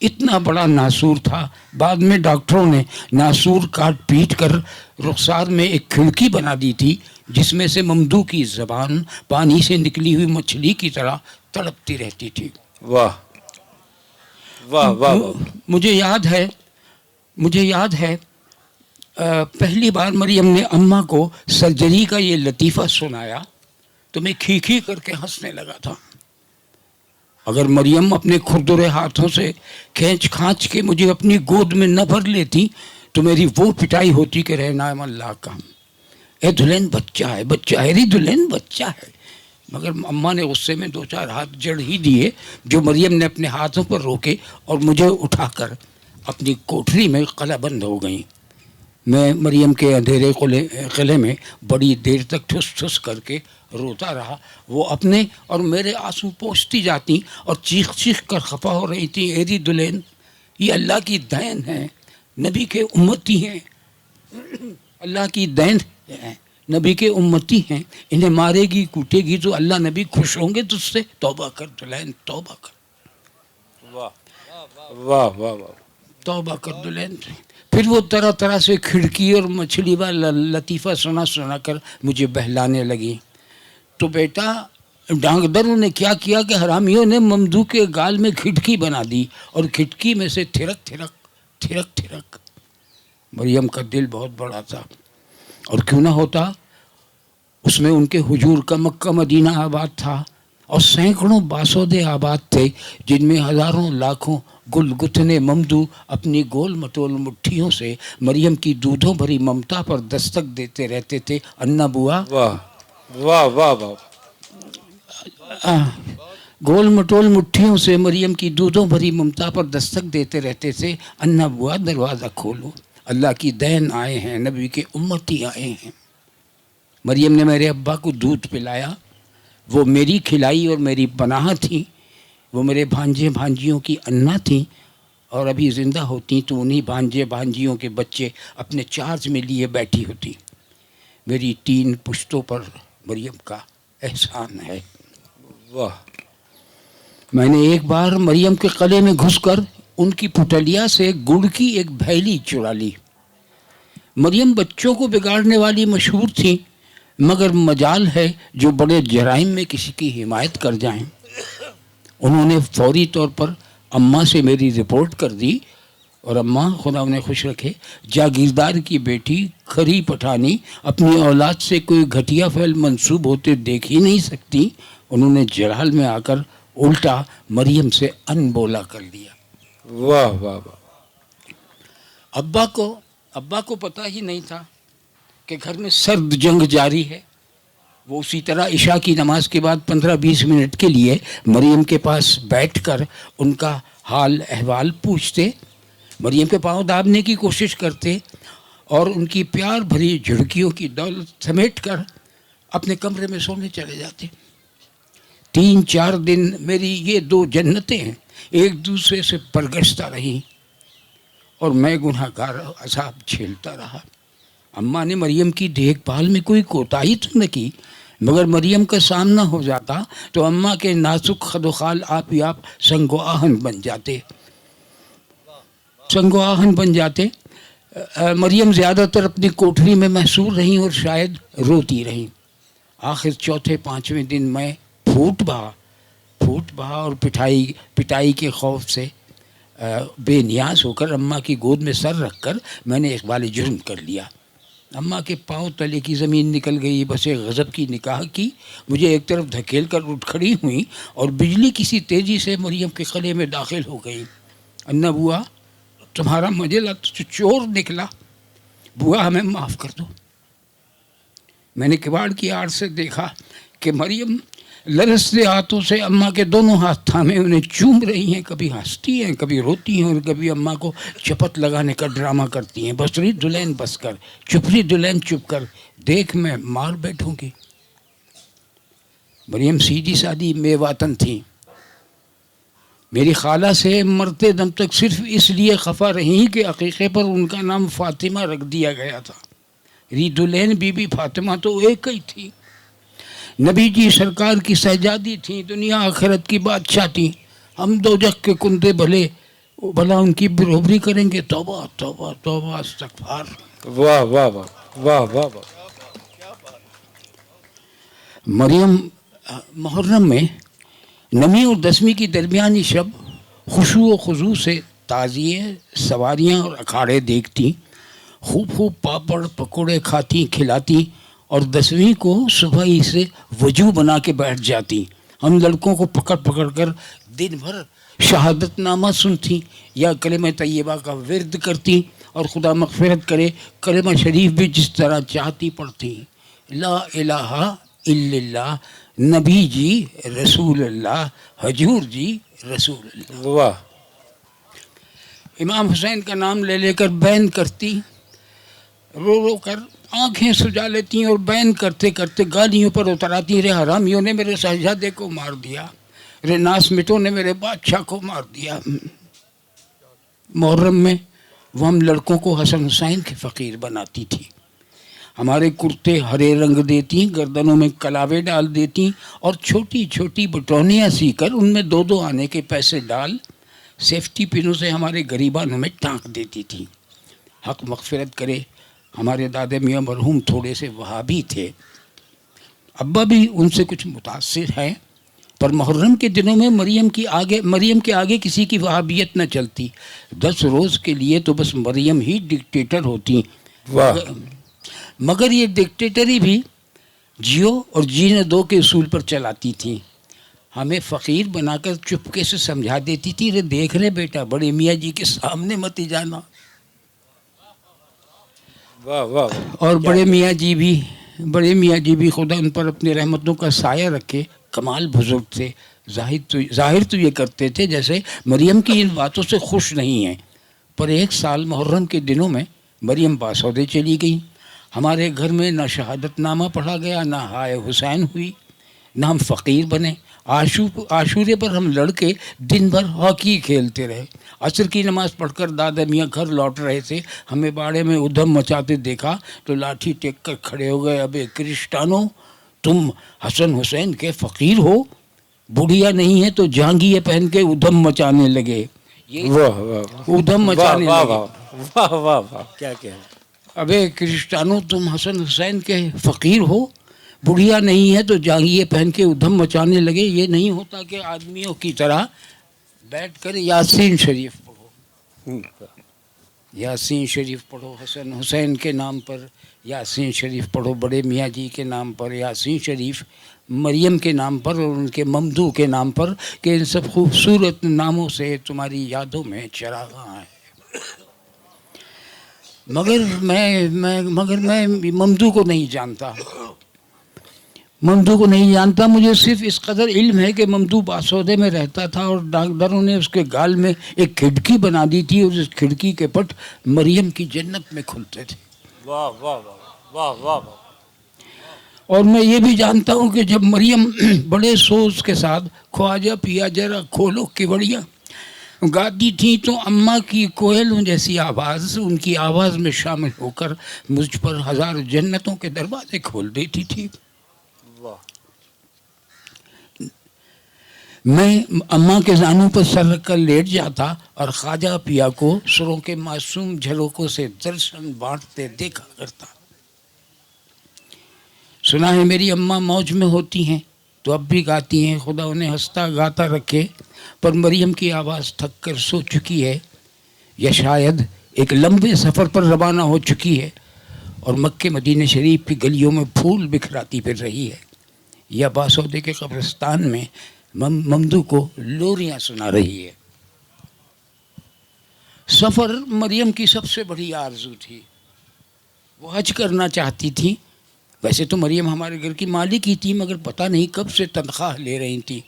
اتنا بڑا ناسور تھا، بعد میں ڈاکٹروں نے ناسور کاٹ پیٹ کر رخسار میں ایک کھڑکی بنا دی تھی جس میں سے ممدو کی زبان پانی سے نکلی ہوئی مچھلی کی طرح تڑپتی رہتی تھی. واہ واہ واہ. مجھے یاد ہے پہلی بار مریم نے اماں کو سرجری کا یہ لطیفہ سنایا تو میں کھی کر کے ہنسنے لگا تھا. اگر مریم اپنے کھردرے ہاتھوں سے کھینچ کھانچ کے مجھے اپنی گود میں نہ بھر لیتی تو میری وہ پٹائی ہوتی کہ رہنا اللہ کا. اے دلہن بچہ ہے ری دلہن بچہ ہے. مگر اماں نے غصے میں 2-4 ہاتھ جڑ ہی دیے جو مریم نے اپنے ہاتھوں پر روکے اور مجھے اٹھا کر اپنی کوٹری میں قلعہ بند ہو گئیں. میں مریم کے اندھیرے قلعے میں بڑی دیر تک ٹھس ٹھس کر کے روتا رہا. وہ اپنے اور میرے آنسو پوچھتی جاتی اور چیخ کر خفا ہو رہی تھی. ایری دلہن یہ اللہ کی دین ہے، نبی کے امتی ہیں، اللہ کی دین ہے، نبی کے امتی ہیں. انہیں مارے گی کوٹے گی تو اللہ نبی خوش ہوں گے تجھ سے. توبہ کر دلہن توبہ کر. واہ واہ واہ واہ. توبہ کر دلہن. پھر وہ طرح سے کھڑکی اور مچھلی والا لطیفہ سنا کر مجھے بہلانے لگی. تو بیٹا ڈانگدروں نے کیا کیا کہ حرامیوں نے ممدو کے گال میں کھڑکی بنا دی اور کھڑکی میں سے تھرک. مریم کا دل بہت بڑا تھا اور کیوں نہ ہوتا، اس میں ان کے حجور کا مکہ مدینہ آباد تھا اور سینکڑوں باسودے آباد تھے جن میں ہزاروں لاکھوں گل گتھنے ممدو اپنی گول مٹول مٹھیوں سے مریم کی دودھوں بھری ممتا پر دستک دیتے رہتے تھے. انا بوا واہ واہ واہ واہ. گول مٹول مٹھیوں سے مریم کی دودھوں بھری ممتا پر دستک دیتے رہتے تھے. انا بوا دروازہ کھولو، اللہ کی دین آئے ہیں، نبی کے امتی آئے ہیں. مریم نے میرے ابا کو دودھ پلایا. وہ میری کھلائی اور میری پناہ تھیں. وہ میرے بھانجے بھانجیوں کی انا تھیں اور ابھی زندہ ہوتی تو انہی بھانجے بھانجیوں کے بچے اپنے چارج میں لیے بیٹھی ہوتی. میری 3 پشتوں پر مریم کا احسان ہے. واہ. میں نے ایک بار مریم کے قلعے میں گھس کر ان کی پھٹلیا سے گڑ کی ایک بھیلی چرا لی. مریم بچوں کو بگاڑنے والی مشہور تھیں، مگر مجال ہے جو بڑے جرائم میں کسی کی حمایت کر جائیں. انہوں نے فوری طور پر اماں سے میری رپورٹ کر دی اور اماں خدا انہیں خوش رکھے جاگیردار کی بیٹی کھری پٹھانی اپنی اولاد سے کوئی گھٹیا فعل منسوب ہوتے دیکھ ہی نہیں سکتی. انہوں نے جلال میں آ کر الٹا مریم سے ان بولا کر دیا. واہ واہ واہ. ابا کو پتہ ہی نہیں تھا کہ گھر میں سرد جنگ جاری ہے. وہ اسی طرح عشاء کی نماز کے بعد 15-20 منٹ کے لیے مریم کے پاس بیٹھ کر ان کا حال احوال پوچھتے، مریم کے پاؤں دابنے کی کوشش کرتے اور ان کی پیار بھری جھڑکیوں کی دولت سمیٹ کر اپنے کمرے میں سونے چلے جاتے. 3-4 دن میری یہ 2 جنتیں ایک دوسرے سے پرگشتہ رہیں اور میں گناہ گار عذاب جھیلتا رہا. اماں نے مریم کی دیکھ بھال میں کوئی کوتاہی تو نہ کی، مگر مریم کا سامنا ہو جاتا تو اماں کے نازک خد و خال آپ ہی آپ سنگ و آہن بن جاتے. مریم زیادہ تر اپنی کوٹری میں محصور رہیں اور شاید روتی رہیں. آخر 4-5ویں دن میں پھوٹ بہا اور پٹائی کے خوف سے بے نیاز ہو کر اماں کی گود میں سر رکھ کر میں نے اقبال جرم کر لیا. اماں کے پاؤں تلے کی زمین نکل گئی، بس ایک غضب کی نگاہ کی مجھے ایک طرف دھکیل کر اٹھ کھڑی ہوئی اور بجلی کسی تیزی سے مریم کے گلے میں داخل ہو گئی۔ انا بوا تمہارا مجلہ تو چور نکلا، بوا ہمیں معاف کر دو۔ میں نے کباڑ کی آڑ سے دیکھا کہ مریم لرزتے ہاتھوں سے اماں کے دونوں ہاتھ تھامے انہیں چوم رہی ہیں، کبھی ہنستی ہیں، کبھی روتی ہیں، اور کبھی اماں کو چپت لگانے کا ڈرامہ کرتی ہیں۔ بسری دلہن بس کر، چپری دلہن چپ کر، دیکھ میں مار بیٹھوں گی۔ مریم سیدھی سادی میواتن تھیں، میری خالہ سے مرتے دم تک صرف اس لیے خفا رہیں کہ عقیقے پر ان کا نام فاطمہ رکھ دیا گیا تھا۔ دلہن بی بی فاطمہ تو ایک ہی تھی، نبی جی سرکار کی شہزادی تھیں، دنیا آخرت کی بادشاہ تھیں۔ ہم دوزخ کے کندے بھلا ان کی برابری کریں گے؟ توبہ توبہ توبہ استغفار۔ واہ واہ واہ واہ واہ واہ۔ مریم محرم میں نویں اور 10ویں کی درمیانی شب خشوع و خضوع سے تعزیے، سواریاں اور اکھاڑے دیکھتی، خوب خوب پاپڑ پکوڑے کھاتی کھلاتی، اور 10ویں کو صبح ہی سے وضو بنا کے بیٹھ جاتی۔ ہم لڑکوں کو پکڑ پکڑ کر دن بھر شہادت نامہ سنتی یا کلمہ طیبہ کا ورد کرتی، اور خدا مغفرت کرے کلمہ شریف بھی جس طرح چاہتی پڑھتی۔ لا الہ الا اللہ، نبی جی رسول اللہ، حضور جی رسول اللہ۔ واہ۔ امام حسین کا نام لے لے کر بین کرتی، رو رو کر آنکھیں سجا لیتی اور بین کرتے کرتے گالیوں پر اتراتی، رے حرامیوں نے میرے شہزادے کو مار دیا، رے ناسمتوں نے میرے بادشاہ کو مار دیا۔ محرم میں وہ ہم لڑکوں کو حسن حسین کے فقیر بناتی تھی، ہمارے کرتے ہرے رنگ دیتی، گردنوں میں کلاوے ڈال دیتی، اور چھوٹی چھوٹی بٹونیاں سی کر ان میں 2 آنے کے پیسے ڈال سیفٹی پنوں سے ہمارے غریبانوں میں ٹانک دیتی تھی۔ حق مغفرت کرے ہمارے دادے میاں مرحوم تھوڑے سے وہابی تھے، ابا بھی ان سے کچھ متاثر ہیں، پر محرم کے دنوں میں مریم کے آگے کسی کی وہابیت نہ چلتی۔ 10 روز کے لیے تو بس مریم ہی ڈکٹیٹر ہوتی، مگر یہ ڈکٹیٹری بھی جیو اور جینے دو کے اصول پر چلاتی تھی۔ ہمیں فقیر بنا کر چپکے سے سمجھا دیتی تھی، رے دیکھ رہے بیٹا بڑے میاں جی کے سامنے مت ہی جانا۔ واہ واہ۔ اور بڑے میاں جی بھی خدا ان پر اپنی رحمتوں کا سایہ رکھے، کمال بزرگ تھے، ظاہر تو یہ کرتے تھے جیسے مریم کی ان باتوں سے خوش نہیں ہیں، پر ایک سال محرم کے دنوں میں مریم باسودے چلی گئی، ہمارے گھر میں نہ شہادت نامہ پڑھا گیا، نہ ہائے حسین ہوئی، نہ ہم فقیر بنے۔ عاشورے پر ہم لڑکے دن بھر ہاکی کھیلتے رہے، عصر کی نماز پڑھ کر دادا میاں گھر لوٹ رہے تھے، ہمیں باڑے میں ادھم مچاتے دیکھا تو لاٹھی ٹیک کر کھڑے ہو گئے، ابے کرسٹانو تم حسن حسین کے فقیر ہو، بڑھیا نہیں ہے تو جانگیے پہن کے ادھم مچانے لگے۔ واہ واہ ادھم مچانے واہ لگے، واہ واہ واہ، کیا کہنا۔ ابے کرسٹانو تم حسن حسین کے فقیر ہو، بڑھیا نہیں ہے تو جانگیے پہن کے ادھم مچانے لگے۔ یہ نہیں ہوتا کہ آدمیوں کی طرح بیٹھ کر یاسین شریف پڑھو، یاسین شریف پڑھو، حسن حسین کے نام پر یاسین شریف پڑھو، بڑے میاں جی کے نام پر یاسین شریف، مریم کے نام پر اور ان کے ممدو کے نام پر، کہ ان سب خوبصورت ناموں سے تمہاری یادوں میں چراغاں ہے۔ مگر میں ممدو کو نہیں جانتا، مجھے صرف اس قدر علم ہے کہ ممدو باسودے میں رہتا تھا اور ڈاکٹروں نے اس کے گال میں ایک کھڑکی بنا دی تھی اور اس کھڑکی کے پٹ مریم کی جنت میں کھلتے تھے۔ واہ واہ واہ واہ واہ۔ اور میں یہ بھی جانتا ہوں کہ جب مریم بڑے سوز کے ساتھ خواجہ پیا جرا کھولو کیوڑیاں گاتی تھیں تو اماں کی کوئلوں جیسی آواز ان کی آواز میں شامل ہو کر مجھ پر 1000 جنتوں کے دروازے کھول دیتی تھی۔ میں اماں کے زانوں پر سر رکھ کر لیٹ جاتا اور خواجہ پیا کو سروں کے معصوم جھلوکوں سے درشن بانٹتے دیکھا کرتا۔ سنا ہے میری اماں موج میں ہوتی ہیں تو اب بھی گاتی ہیں، خدا انہیں ہنستا گاتا رکھے، پر مریم کی آواز تھک کر سو چکی ہے یا شاید ایک لمبے سفر پر روانہ ہو چکی ہے، اور مکے مدینہ شریف کی گلیوں میں پھول بکھراتی پھر رہی ہے، یا باسودے کے قبرستان میں ممدو کو لوریاں سنا رہی ہے۔ سفر مریم کی سب سے بڑی آرزو تھی، وہ حج کرنا چاہتی تھی۔ ویسے تو مریم ہمارے گھر کی مالک ہی تھی، مگر پتہ نہیں کب سے تنخواہ لے رہی تھی۔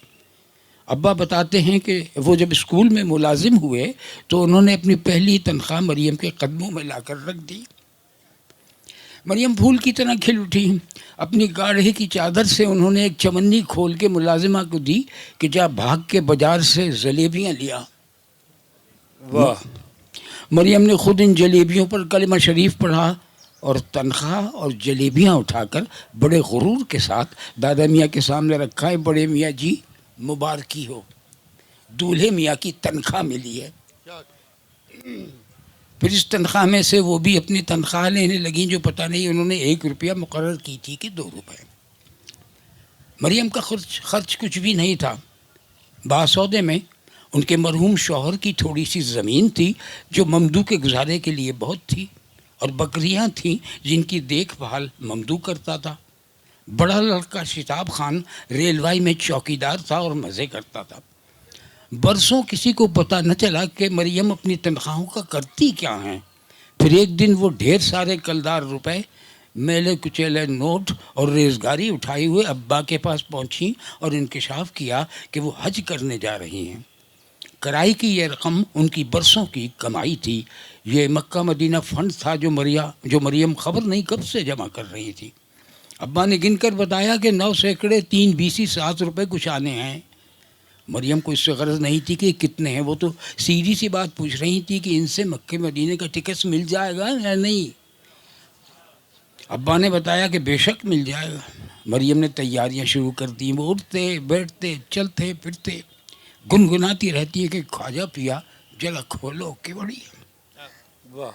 ابا بتاتے ہیں کہ وہ جب اسکول میں ملازم ہوئے تو انہوں نے اپنی پہلی تنخواہ مریم کے قدموں میں لا کر رکھ دی۔ مریم پھول کی طرح کھل اٹھی۔ اپنی گاڑھی کی چادر سے انہوں نے ایک چمنی کھول کے ملازمہ کو دی کہ جا بھاگ کے بازار سے جلیبیاں لیا۔ واہ، مریم نے خود ان جلیبیوں پر کلمہ شریف پڑھا اور تنخواہ اور جلیبیاں اٹھا کر بڑے غرور کے ساتھ دادا میاں کے سامنے رکھا ہے۔ بڑے میاں جی مبارکی ہو، دولہے میاں کی تنخواہ ملی ہے۔ پھر اس تنخواہ میں سے وہ بھی اپنی تنخواہ لینے لگیں، جو پتہ نہیں انہوں نے 1 روپیہ مقرر کی تھی کہ 2 روپے۔ مریم کا خرچ کچھ بھی نہیں تھا۔ باسودے میں ان کے مرحوم شوہر کی تھوڑی سی زمین تھی جو ممدو کے گزارے کے لیے بہت تھی، اور بکریاں تھیں جن کی دیکھ بھال ممدو کرتا تھا۔ بڑا لڑکا شتاب خان ریلوائی میں چوکیدار تھا اور مزے کرتا تھا۔ برسوں کسی کو پتہ نہ چلا کہ مریم اپنی تنخواہوں کا کرتی کیا ہیں۔ پھر ایک دن وہ ڈھیر سارے کلدار روپے، میلے کچیلے نوٹ اور ریزگاری اٹھائے ہوئے ابا کے پاس پہنچی اور انکشاف کیا کہ وہ حج کرنے جا رہی ہیں۔ کرائی کی یہ رقم ان کی برسوں کی کمائی تھی۔ یہ مکہ مدینہ فنڈ تھا جو مریم خبر نہیں کب سے جمع کر رہی تھی۔ ابا نے گن کر بتایا کہ 9 سینکڑے 3 بیسی 7 روپے کچھ آنے ہیں۔ مریم کو اس سے غرض نہیں تھی کہ کتنے ہیں، وہ تو سیدھی سی بات پوچھ رہی تھی کہ ان سے مکے مدینے کا ٹکٹ مل جائے گا یا نہیں۔ ابا نے بتایا کہ بے شک مل جائے گا۔ مریم نے تیاریاں شروع کر دیں۔ وہ اٹھتے بیٹھتے چلتے پھرتے گنگناتی رہتی ہے کہ خواجہ پیا جلا کھولو کہ بڑی۔ واہ،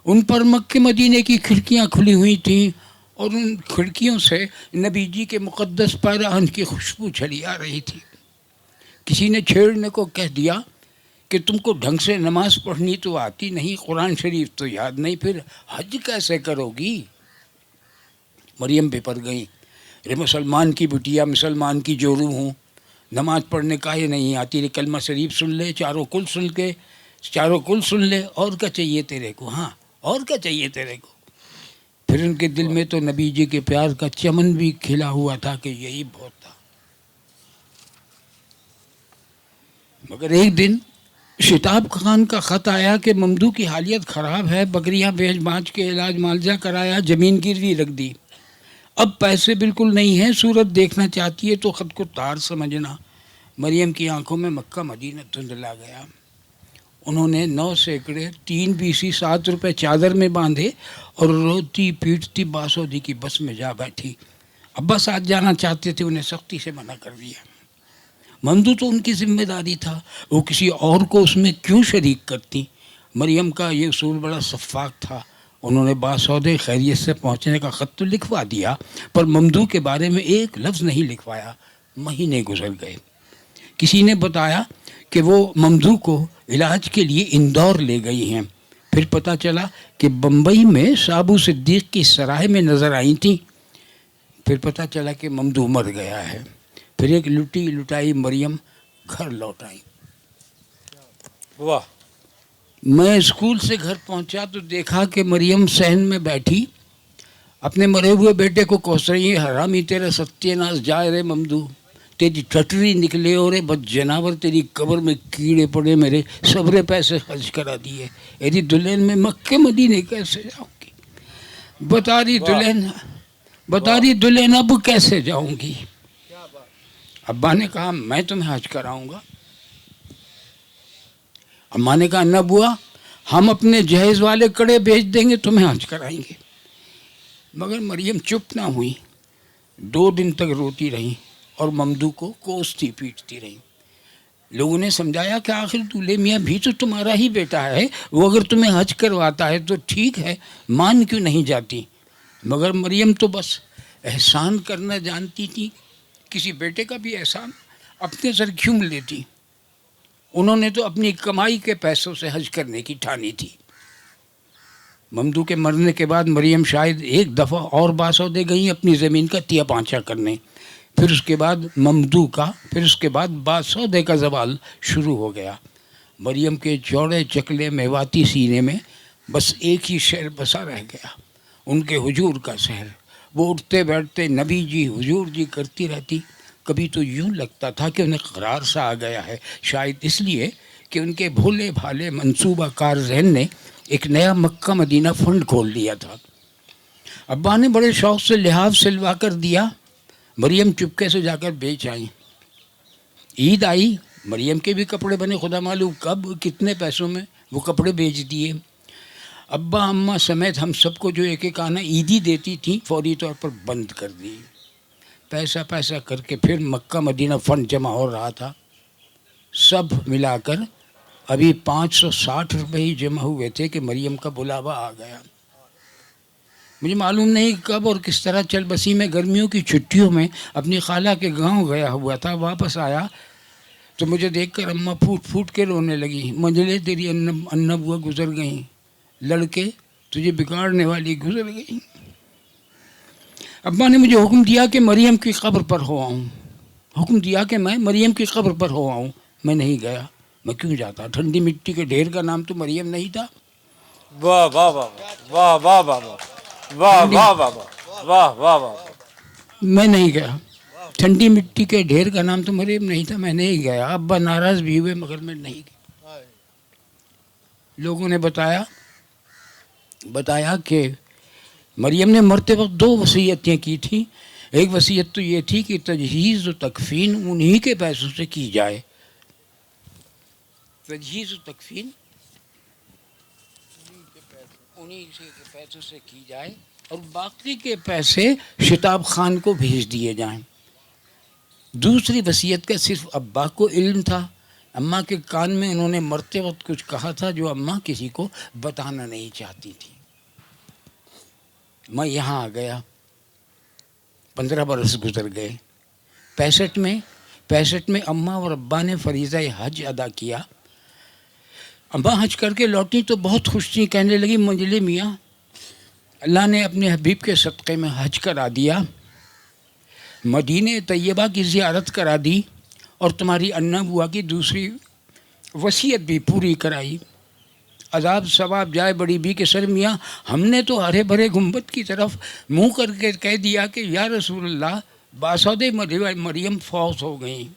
ان پر مکے مدینے کی کھڑکیاں کھلی ہوئی تھیں اور ان کھڑکیوں سے نبی جی کے مقدس پیراہن کی خوشبو چلی آ رہی تھی۔ کسی نے چھیڑنے کو کہہ دیا کہ تم کو ڈھنگ سے نماز پڑھنی تو آتی نہیں، قرآن شریف تو یاد نہیں، پھر حج کیسے کرو گی؟ مریم بے پر گئیں۔ ارے مسلمان کی بٹیا، مسلمان کی جورو ہوں، نماز پڑھنے کا ہی نہیں آتی، کلمہ شریف سن لے، چاروں کل سن لے، اور کیا چاہیے تیرے کو؟ ہاں، اور کیا چاہیے تیرے کو؟ پھر ان کے دل میں تو نبی جی کے پیار کا چمن بھی کھلا ہوا تھا کہ یہی بہت تھا۔ مگر ایک دن شتاب خان کا خط آیا کہ ممدو کی حالیت خراب ہے، بکریاں بیچ باچ کے علاج معالجہ کرایا، زمین گروی رکھ دی، اب پیسے بالکل نہیں ہیں، صورت دیکھنا چاہتی ہے تو خط کو تار سمجھنا۔ مریم کی آنکھوں میں مکہ مدینہ دھندلا گیا۔ انہوں نے 9 سینکڑے 3 بیسی 7 روپے چادر میں باندھے اور روتی پیٹتی باسودی کی بس میں جا بیٹھی۔ ابا ساتھ جانا چاہتے تھے، انہیں سختی سے منع کر دیا۔ ممدو تو ان کی ذمہ داری تھا، وہ کسی اور کو اس میں کیوں شریک کرتی؟ مریم کا یہ اصول بڑا شفاف تھا۔ انہوں نے باسودے خیریت سے پہنچنے کا خط تو لکھوا دیا، پر ممدو کے بارے میں ایک لفظ نہیں لکھوایا۔ مہینے گزر گئے۔ کسی نے بتایا کہ وہ ممدو کو علاج کے لیے اندور لے گئی ہیں۔ پھر پتہ چلا کہ بمبئی میں سابو صدیق کی سرائے میں نظر آئی تھیں۔ پھر پتہ چلا کہ ممدو مر گیا ہے۔ پھر ایک لٹی لٹائی مریم گھر لوٹ آئی۔ واہ، میں اسکول سے گھر پہنچا تو دیکھا کہ مریم صحن میں بیٹھی اپنے مرے ہوئے بیٹے کو کوس رہی ہے۔ حرامی تیرا ستیہ ناس جائے رے ممدو، تیری ٹٹری نکلے اور بد جناور، تیری قبر میں کیڑے پڑے، میرے سبرے پیسے خرچ کرا دیے، ایری دلہن میں مکے مدینے کیسے جاؤں گی؟ بتا رہی دلہن اب کیسے جاؤں گی؟ ابا نے کہا میں تمہیں حج کراؤں گا۔ اماں نے کہا نہ بوا، ہم اپنے جہیز والے کڑے بیچ دیں گے، تمہیں حج کرائیں گے۔ مگر مریم چپ نہ ہوئی، 2 دن تک روتی رہی اور ممدو کو کوستی پیٹتی رہی۔ لوگوں نے سمجھایا کہ آخر دولہے میاں بھی تو تمہارا ہی بیٹا ہے، وہ اگر تمہیں حج کرواتا ہے تو ٹھیک ہے، مان کیوں نہیں جاتی؟ مگر مریم تو بس احسان کرنا جانتی تھی، کسی بیٹے کا بھی احسان اپنے سر کیوں لیتی؟ انہوں نے تو اپنی کمائی کے پیسوں سے حج کرنے کی ٹھانی تھی۔ ممدو کے مرنے کے بعد مریم شاید ایک دفعہ اور باسودے گئیں اپنی زمین کا تیا پانچا کرنے، پھر اس کے بعد ممدو کا، پھر اس کے بعد باسودے کا زوال شروع ہو گیا۔ مریم کے چوڑے چکلے میواتی سینے میں بس ایک ہی شعر بسا رہ گیا، ان کے حضور کا شعر۔ وہ اٹھتے بیٹھتے نبی جی حضور جی کرتی رہتی، کبھی تو یوں لگتا تھا کہ انہیں قرار سا آ گیا ہے، شاید اس لیے کہ ان کے بھولے بھالے منصوبہ کار ذہن نے ایک نیا مکہ مدینہ فنڈ کھول دیا تھا۔ ابا نے بڑے شوق سے لحاف سلوا کر دیا، مریم چپکے سے جا کر بیچ آئیں۔ عید آئی، مریم کے بھی کپڑے بنے، خدا معلوم کب کتنے پیسوں میں وہ کپڑے بیچ دیے۔ ابا اماں سمیت ہم سب کو جو ایک ایک آنا عیدی دیتی تھیں فوری طور پر بند کر دی۔ پیسہ کر کے پھر مکہ مدینہ فنڈ جمع ہو رہا تھا، سب ملا کر ابھی 560 روپے ہی جمع ہوئے تھے کہ مریم کا بلاوا آ گیا۔ مجھے معلوم نہیں کب اور کس طرح چل بسی میں گرمیوں کی چھٹیوں میں اپنی خالہ کے گاؤں گیا ہوا تھا، واپس آیا تو مجھے دیکھ کر اماں پھوٹ پھوٹ کے رونے لگی، منزلیں تیری انا بوا گزر گئیں، لڑکے تجھے بگاڑنے والی گزر گئیں۔ ابا نے مجھے حکم دیا کہ مریم کی قبر پر ہو آؤں، حکم دیا کہ میں مریم کی قبر پر ہو آؤں۔ میں نہیں گیا، میں کیوں جاتا؟ ٹھنڈی مٹی کے ڈھیر کا نام تو مریم نہیں تھا۔ واہ واہ واہ واہ واہ واہ واہ واہ واہ واہ واہ واہ۔ میں نہیں گیا، ٹھنڈی مٹی کے ڈھیر کا نام تو مریم نہیں تھا، میں نہیں گیا۔ ابا ناراض بھی ہوئے مگر میں نہیں گیا۔ لوگوں نے بتایا کہ مریم نے مرتے وقت 2 وصیتیں کی تھیں۔ ایک وصیت تو یہ تھی کہ تجہیز و تکفین انہی کے پیسوں سے کی جائے، تجہیز و تکفین انہی کے پیسوں سے کی جائے اور باقی کے پیسے شتاب خان کو بھیج دیے جائیں۔ دوسری وصیت کا صرف ابا کو علم تھا، اماں کے کان میں انہوں نے مرتے وقت کچھ کہا تھا جو اماں کسی کو بتانا نہیں چاہتی تھی۔ میں یہاں آ گیا، 15 برس گزر گئے۔ 65 میں اماں اور ابا نے فریضہ حج ادا کیا۔ اماں حج کر کے لوٹی تو بہت خوش تھیں، کہنے لگی منجلے میاں اللہ نے اپنے حبیب کے صدقے میں حج کرا دیا، مدینہ طیبہ کی زیارت کرا دی اور تمہاری انا بوا کی دوسری وصیت بھی پوری کرائی۔ عذاب ثواب جائے بڑی بی کے سر میاں، ہم نے تو ہرے بھرے گنبد کی طرف منہ کر کے کہہ دیا کہ یا رسول اللہ باسود مریم فوت ہو گئیں،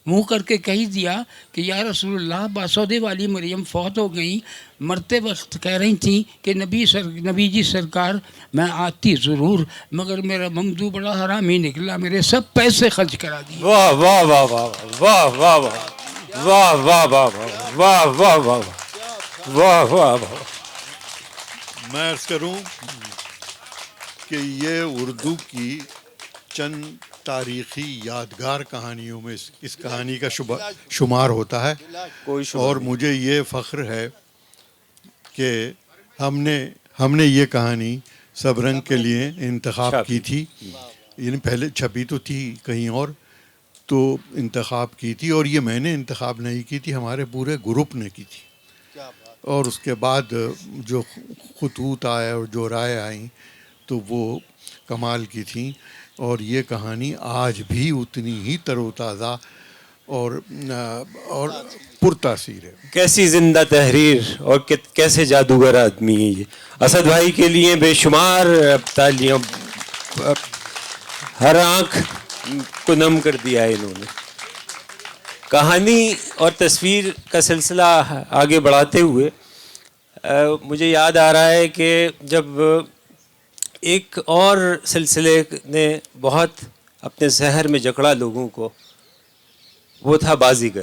منہ کر کے کہہ دیا کہ یا رسول اللہ باسودے والی مریم فوت ہو گئیں۔ مرتے وقت کہہ رہی تھیں کہ نبی جی سرکار میں آتی ضرور مگر میرا ممدو بڑا حرامی نکلا، میرے سب پیسے خرچ کرا دیے۔ واہ واہ واہ واہ واہ واہ واہ واہ واہ واہ واہ واہ واہ واہ واہ۔ میں عرض کروں کہ یہ اردو کی چند تاریخی یادگار کہانیوں میں اس کہانی کا شمار ہوتا ہے، اور مجھے یہ فخر ہے کہ ہم نے یہ کہانی سب رنگ کے لیے انتخاب کی تھی، یعنی پہلے چھپی تو تھی کہیں اور تو انتخاب کی تھی، اور یہ میں نے انتخاب نہیں کی تھی، ہمارے پورے گروپ نے کی تھی، اور اس کے بعد جو خطوط آئے اور جو رائے آئیں تو وہ کمال کی تھیں، اور یہ کہانی آج بھی اتنی ہی تر و تازہ اور پرتاثیر ہے۔ کیسی زندہ تحریر اور کیسے جادوگر آدمی ہے یہ۔ اسد بھائی کے لیے بے شمار تالیاں، ہر آنکھ کو نم کر دیا ہے انہوں نے۔ کہانی اور تصویر کا سلسلہ آگے بڑھاتے ہوئے مجھے یاد آ رہا ہے کہ جب ایک اور سلسلے نے بہت اپنے زہر میں جکڑا لوگوں کو، وہ تھا بازیگر،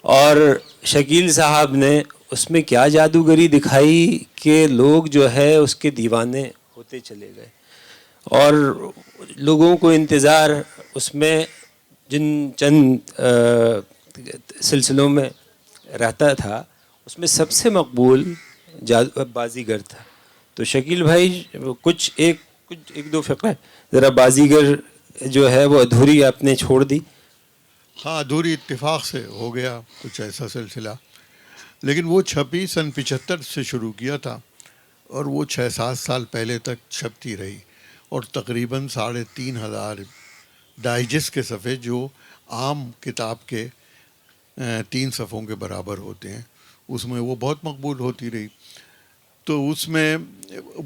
اور شکیل صاحب نے اس میں کیا جادوگری دکھائی کہ لوگ جو ہے اس کے دیوانے ہوتے چلے گئے، اور لوگوں کو انتظار اس میں جن چند سلسلوں میں رہتا تھا اس میں سب سے مقبول بازیگر تھا۔ تو شکیل بھائی کچھ ایک دو فقرے ذرا بازیگر جو ہے وہ ادھوری آپ نے چھوڑ دی۔ ہاں ادھوری اتفاق سے ہو گیا کچھ ایسا سلسلہ۔ لیکن وہ چھپی سن 75 سے شروع کیا تھا اور وہ 6-7 سال پہلے تک چھپتی رہی، اور تقریباً 3,500 ڈائجسٹ کے صفحے جو عام کتاب کے 3 صفحوں کے برابر ہوتے ہیں، اس میں وہ بہت مقبول ہوتی رہی. تو اس میں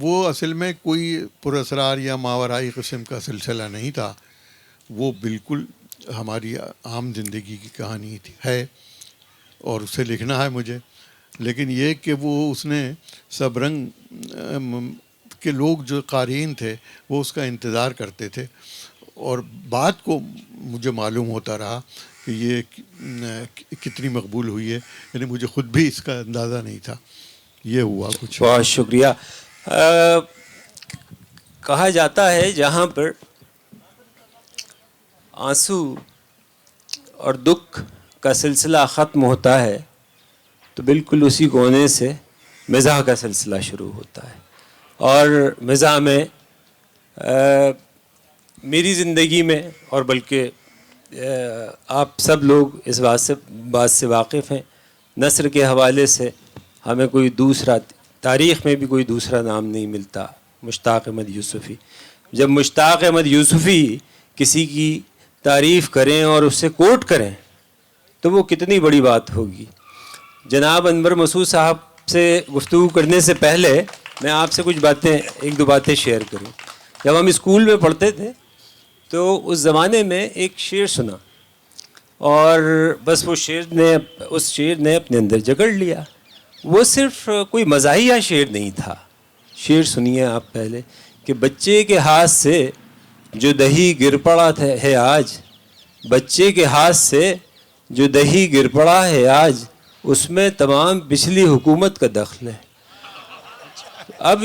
وہ اصل میں کوئی پراسرار یا ماورائی قسم کا سلسلہ نہیں تھا، وہ بالکل ہماری عام زندگی کی کہانی ہے، اور اسے لکھنا ہے مجھے. لیکن یہ کہ وہ اس نے سب رنگ کے لوگ جو قارئین تھے وہ اس کا انتظار کرتے تھے، اور بعد کو مجھے معلوم ہوتا رہا کہ یہ کتنی مقبول ہوئی ہے، یعنی مجھے خود بھی اس کا اندازہ نہیں تھا. یہ ہوا کچھ. بہت شکریہ. کہا جاتا ہے جہاں پر آنسو اور دکھ کا سلسلہ ختم ہوتا ہے تو بالکل اسی کونے سے مزاح کا سلسلہ شروع ہوتا ہے. اور مزاح میں میری زندگی میں، اور بلکہ آپ سب لوگ اس بات سے واقف ہیں، نثر کے حوالے سے ہمیں کوئی دوسرا، تاریخ میں بھی کوئی دوسرا نام نہیں ملتا، مشتاق احمد یوسفی. جب مشتاق احمد یوسفی کسی کی تعریف کریں اور اس سے کوٹ کریں تو وہ کتنی بڑی بات ہوگی. جناب انور مسعود صاحب سے گفتگو کرنے سے پہلے میں آپ سے کچھ باتیں، 1-2 باتیں شیئر کروں. جب ہم اسکول میں پڑھتے تھے تو اس زمانے میں ایک شعر سنا، اور بس اس شعر نے اپنے اندر جکڑ لیا. وہ صرف کوئی مزاحیہ شعر نہیں تھا. شعر سنیے آپ پہلے کہ بچے کے ہاتھ سے جو دہی گر پڑا ہے آج، بچے کے ہاتھ سے جو دہی گر پڑا ہے آج، اس میں تمام پچھلی حکومت کا دخل ہے. اب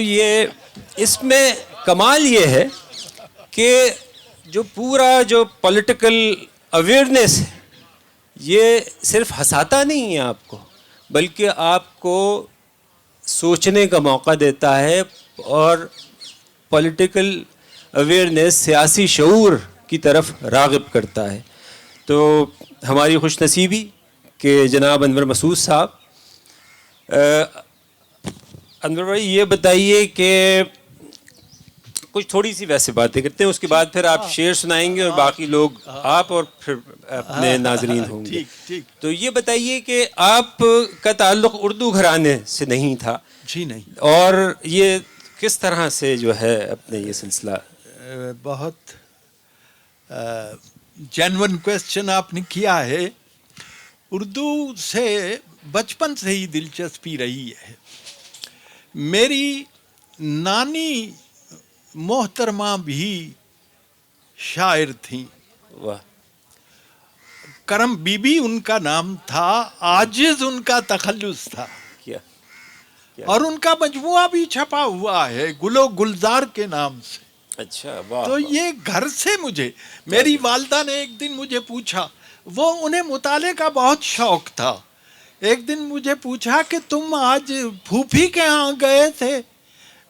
اس میں کمال یہ ہے کہ جو پورا جو پولیٹیکل اویئرنیس ہے یہ صرف ہنساتا نہیں ہے آپ کو، بلکہ آپ کو سوچنے کا موقع دیتا ہے، اور پولیٹیکل اویئرنیس، سیاسی شعور کی طرف راغب کرتا ہے. تو ہماری خوش نصیبی کہ جناب انور مسعود صاحب. انور بھائی یہ بتائیے کہ کچھ تھوڑی سی ویسے باتیں کرتے ہیں، اس کے بعد پھر آپ شعر سنائیں گے اور باقی لوگ آپ اور پھر اپنے ناظرین ہوں گے. تو یہ بتائیے کہ آپ کا تعلق اردو گھرانے سے نہیں تھا؟ جی نہیں. اور یہ کس طرح سے جو ہے اپنے یہ سلسلہ؟ بہت جینون کویسچن آپ نے کیا ہے. اردو سے بچپن سے ہی دلچسپی رہی ہے. میری نانی محترمہ بھی شاعر تھیں. واہ. کرم بی بی ان کا نام تھا، عاجز ان کا تخلص تھا، کیا اور ان کا مجموعہ بھی چھپا ہوا ہے گل و گلزار کے نام سے. اچھا. واہ. تو یہ گھر سے مجھے، میری والدہ نے ایک دن مجھے پوچھا، وہ انہیں مطالعے کا بہت شوق تھا. ایک دن مجھے پوچھا کہ تم آج پھوپھی کے ہاں گئے تھے.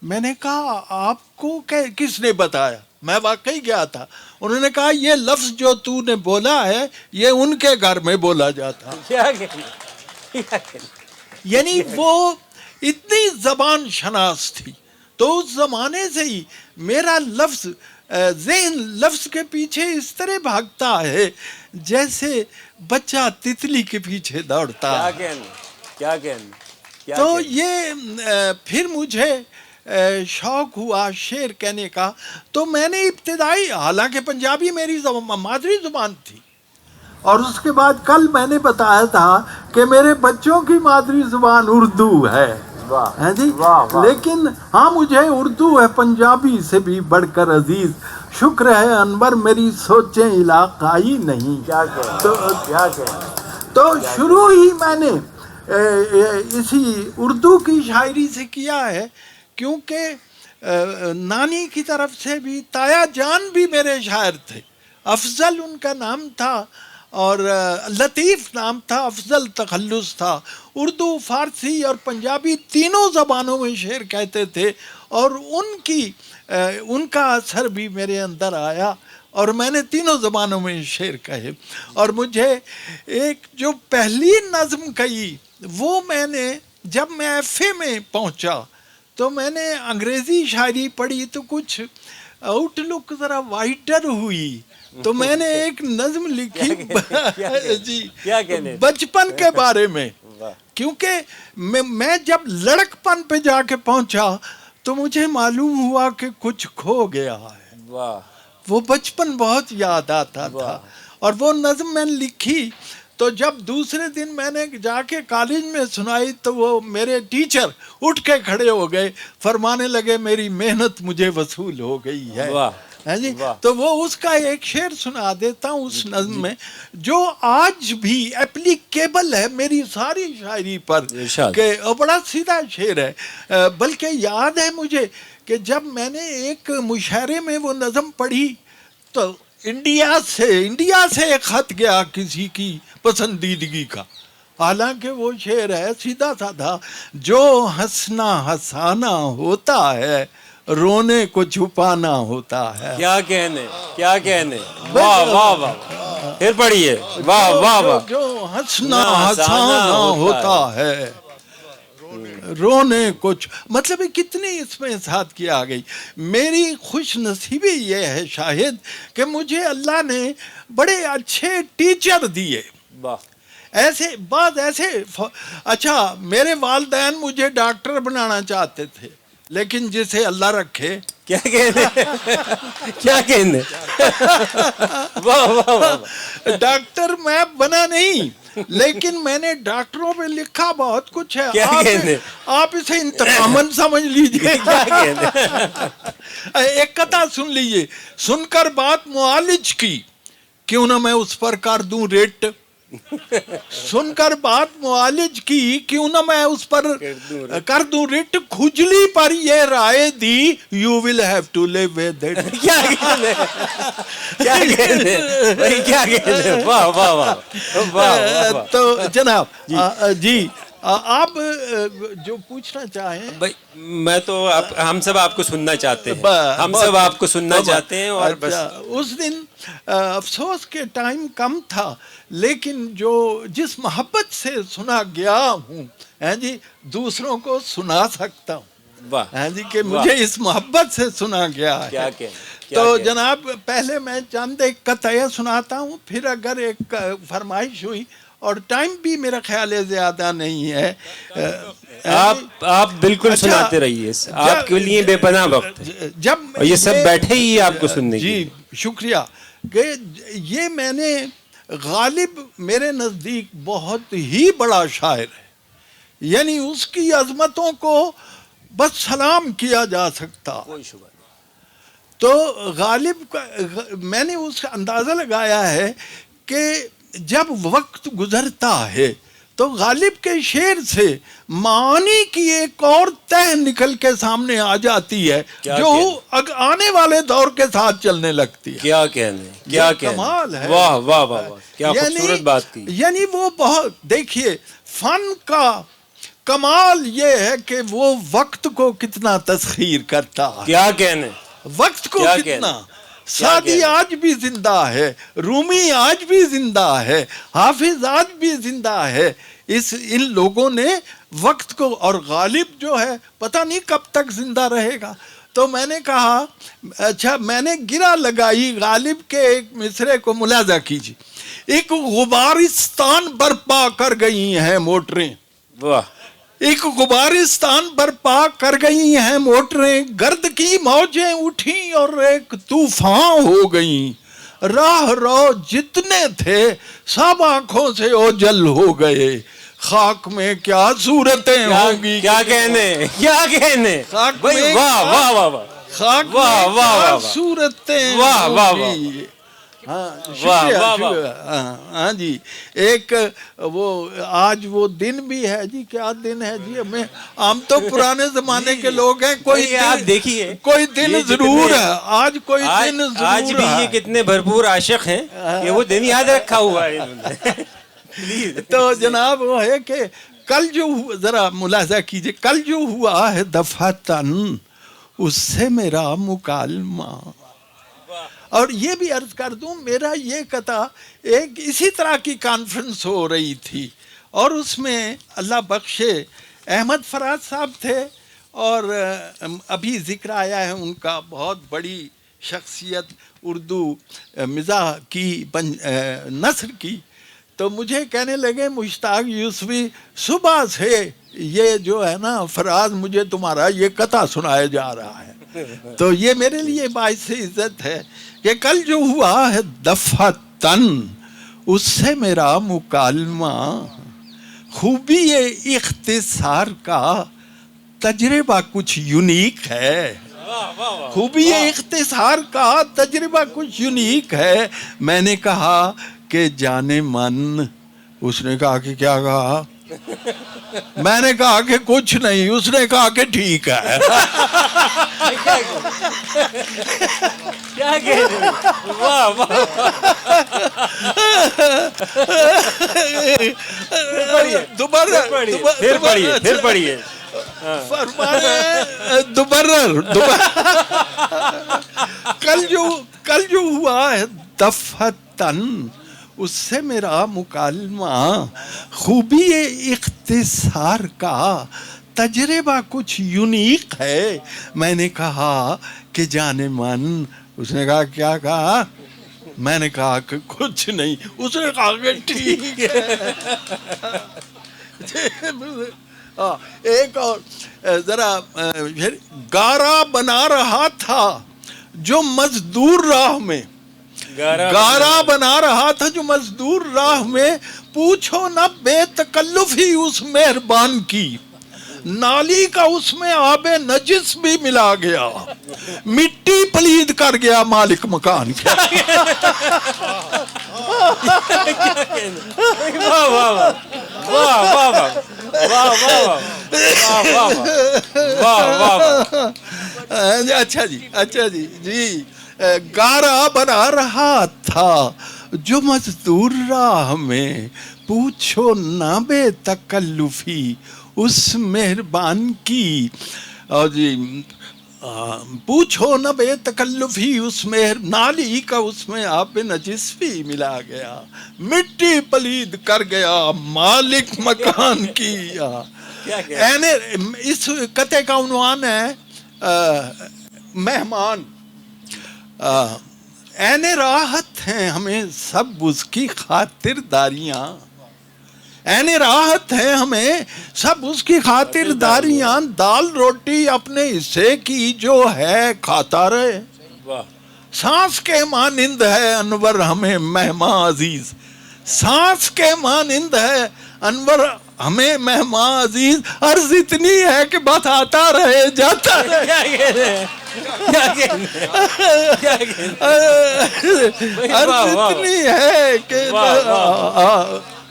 میں نے کہا آپ کو کس نے بتایا؟ میں واقعی گیا تھا. انہوں نے کہا یہ لفظ جو تو نے بولا ہے یہ ان کے گھر میں بولا جاتا. یعنی وہ اتنی زبان شناس تھی. تو اس زمانے سے ہی میرا ذہن لفظ کے پیچھے اس طرح بھاگتا ہے جیسے بچہ تتلی کے پیچھے دوڑتا. کیا کہنا. تو یہ پھر مجھے شوق ہوا شعر کہنے کا. تو میں نے ابتدائی، حالانکہ پنجابی میری مادری زبان تھی، اور اس کے بعد کل میں نے بتایا تھا کہ میرے بچوں کی مادری زبان اردو ہے. جی. لیکن ہاں مجھے اردو ہے پنجابی سے بھی بڑھ کر عزیز. شکر ہے انور میری سوچیں علاقائی نہیں. تو شروع ہی میں نے اسی اردو کی شاعری سے کیا ہے، کیونکہ نانی کی طرف سے بھی تایا جان بھی میرے شاعر تھے. افضل ان کا نام تھا اور لطیف نام تھا، افضل تخلص تھا. اردو، فارسی اور پنجابی تینوں زبانوں میں شعر کہتے تھے، اور ان کا اثر بھی میرے اندر آیا. اور میں نے تینوں زبانوں میں شعر کہے. اور مجھے ایک جو پہلی نظم کہی وہ میں نے جب میں ایف اے میں پہنچا تو میں نے انگریزی شاعری پڑھی تو کچھ آؤٹ لک ذرا وائٹر ہوئی تو میں نے ایک نظم لکھی جی بچپن کے بارے میں. کیونکہ میں جب لڑک پن پہ جا کے پہنچا تو مجھے معلوم ہوا کہ کچھ کھو گیا ہے. وہ بچپن بہت یاد آتا تھا اور وہ نظم میں نے لکھی. تو جب دوسرے دن میں نے جا کے کالج میں سنائی تو وہ میرے ٹیچر اٹھ کے کھڑے ہو گئے, فرمانے لگے میری محنت مجھے وصول ہو گئی ہے. جی تو وہ اس کا ایک شعر سنا دیتا ہوں اس نظم میں جو آج بھی اپلیکیبل ہے میری ساری شاعری پر, کہ بڑا سیدھا شعر ہے. بلکہ یاد ہے مجھے کہ جب میں نے ایک مشاعرے میں وہ نظم پڑھی تو انڈیا سے ایک خط گیا کسی کی پسندیدگی کا, حالانکہ وہ شعر ہے سیدھا سادھا, جو ہنسنا ہنسانا ہوتا ہے رونے کو چھپانا ہوتا ہے. کیا کہنے واہ واہ واہ, پھر پڑھیے واہ واہ واہ. جو ہنسنا ہنسانا ہوتا ہے رونے کچھ, مطلب کتنی اس میں ساتھ کی آ گئی. میری خوش نصیبی یہ ہے شاہد کہ مجھے اللہ نے بڑے اچھے ٹیچر دیے. ایسے اچھا میرے والدین مجھے ڈاکٹر بنانا چاہتے تھے لیکن جسے اللہ رکھے کیا کہنے ڈاکٹر میں بنا نہیں, لیکن میں نے ڈاکٹروں پہ لکھا بہت کچھ ہے. آپ اسے انتقاماً سمجھ لیجئے. ایک قطعہ سن لیجئے, سن کر بات معالج کی کیوں نہ میں اس پر کر دوں ریٹ. سن کر بات معالج کی کیوں نہ میں اس پر کر دوں رٹ, کھجلی پر یہ رائے دی you will have to live with it. تو جناب جی آپ جو پوچھنا چاہیں. میں تو ہم سب آپ کو سننا چاہتے ہیں, ہم سب آپ کو سننا چاہتے ہیں. اور بس اس دن افسوس کے ٹائم کم تھا لیکن جس محبت سے سنا گیا ہوں جی دوسروں کو سنا سکتا ہوں جی کہ مجھے اس محبت سے سنا گیا ہے. تو جناب پہلے میں چند ایک قطعہ سناتا ہوں, پھر اگر ایک فرمائش ہوئی اور ٹائم بھی میرا خیال ہے زیادہ نہیں ہے. آپ بالکل سناتے رہیے, آپ کے لیے بے پناہ وقت ہے. جب یہ سب بیٹھے ہی آپ کو سننے کی. جی شکریہ. کہ یہ میں نے غالب میرے نزدیک بہت ہی بڑا شاعر ہے, یعنی اس کی عظمتوں کو بس سلام کیا جا سکتا. کوئی شبہ نہیں. تو غالب کا میں نے اس کا اندازہ لگایا ہے کہ جب وقت گزرتا ہے تو غالب کے شعر سے معانی کی ایک اور تہ نکل کے سامنے آ جاتی ہے جو آنے والے دور کے ساتھ چلنے لگتی ہے. کیا کہنے کمال ہے. واہ واہ واہ, کیا خوبصورت بات کی. یعنی وہ بہت, دیکھیے فن کا کمال یہ ہے کہ وہ وقت کو کتنا تسخیر کرتا ہے. کیا کہنے, وقت کو کتنا. سعدی آج بھی زندہ ہے, رومی آج بھی زندہ ہے, حافظ آج بھی زندہ ہے. ان لوگوں نے وقت کو, اور غالب جو ہے پتہ نہیں کب تک زندہ رہے گا. تو میں نے کہا اچھا, میں نے گرہ لگائی غالب کے ایک مصرے کو ملاحظہ کیجیے. ایک غبارستان برپا کر گئی ہیں موٹریں, واہ, ایک غبارستان برپا کر گئی ہیں موٹریں, گرد کی موجیں اٹھیں اور ایک طوفان ہو گئیں. راہ رو جتنے تھے سب آنکھوں سے اوجل ہو گئے. خاک میں کیا صورتیں ہوں گی. کیا کہنے خاک میں واہ واہ واہ واہ, خاک میں کیا صورتیں ہوں گی. ہاں جی. ایک وہ آج وہ دن بھی ہے جی, کیا دن ہے جی, ہمیں ہم تو پرانے زمانے کے لوگ ہیں, کوئی آپ دیکھیے کوئی دن ضرور ہے آج, کوئی دن ضرور. آج بھی یہ کتنے بھرپور عاشق ہیں کہ وہ دن یاد رکھا ہوا ہے. تو جناب وہ ہے کہ کل جو ذرا ملاحظہ کیجئے, کل جو ہوا ہے دفعتاً اس سے میرا مکالمہ, اور یہ بھی عرض کر دوں میرا یہ قطع ایک اسی طرح کی کانفرنس ہو رہی تھی اور اس میں اللہ بخشے احمد فراز صاحب تھے اور ابھی ذکر آیا ہے ان کا بہت بڑی شخصیت اردو مزاح کی نثر کی. تو مجھے کہنے لگے مشتاق یوسفی صبح سے یہ جو ہے نا فراز مجھے تمہارا یہ قطع سنایا جا رہا ہے. تو یہ میرے لیے باعث عزت ہے کہ کل جو ہوا ہے دفعتاً اس سے میرا مکالمہ خوبی اختصار کا تجربہ کچھ یونیک ہے. خوبی اختصار کا تجربہ کچھ یونیک ہے. میں نے کہا کہ جانے من. اس نے کہا کہ کیا کہا؟ میں نے کہا کہ کچھ نہیں. اس نے کہا کہ ٹھیک ہے. پڑھیے کل جو ہوا ہے دفعتاً اس سے میرا مکالمہ خوبی اختصار کا تجربہ کچھ یونیک ہے. میں نے کہا کہ جانے من. اس نے کہا کیا کہا؟ میں نے کہا کہ کچھ نہیں. اس نے کہا کہ ٹھیک ہے. ایک اور ذرا گارا بنا رہا تھا جو مزدور راہ میں. گارا بنا رہا تھا جو مزدور راہ میں. پوچھو نہ بے تکلفی اس مہربان کی. نالی کا اس میں آب نجس بھی ملا گیا. مٹی پلید کر گیا مالک مکان کا. اچھا جی جی. گارا بنا رہا تھا جو مزدور راہ میں. پوچھو نہ بے تکلفی اس مہربان کی. اور جی پوچھو نہ بے تکلفی اس نالی کا اس میں آب نجس بھی ملا گیا. مٹی پلید کر گیا مالک مکان کی. اس قطعے کا عنوان ہے مہمان. این راحت ہیں ہمیں سب اس کی خاطر داریاں. این راحت ہے ہمیں سب اس کی خاطر داریاں. دال روٹی اپنے حصے کی جو ہے کھاتا رہے. سانس کے مانند ہے انور ہمیں مہمان عزیز. سانس کے مانند ہے انور ہمیں مہمان عزیز. عرض اتنی ہے کہ بات آتا رہے جاتا رہے. عرض اتنی ہے کہ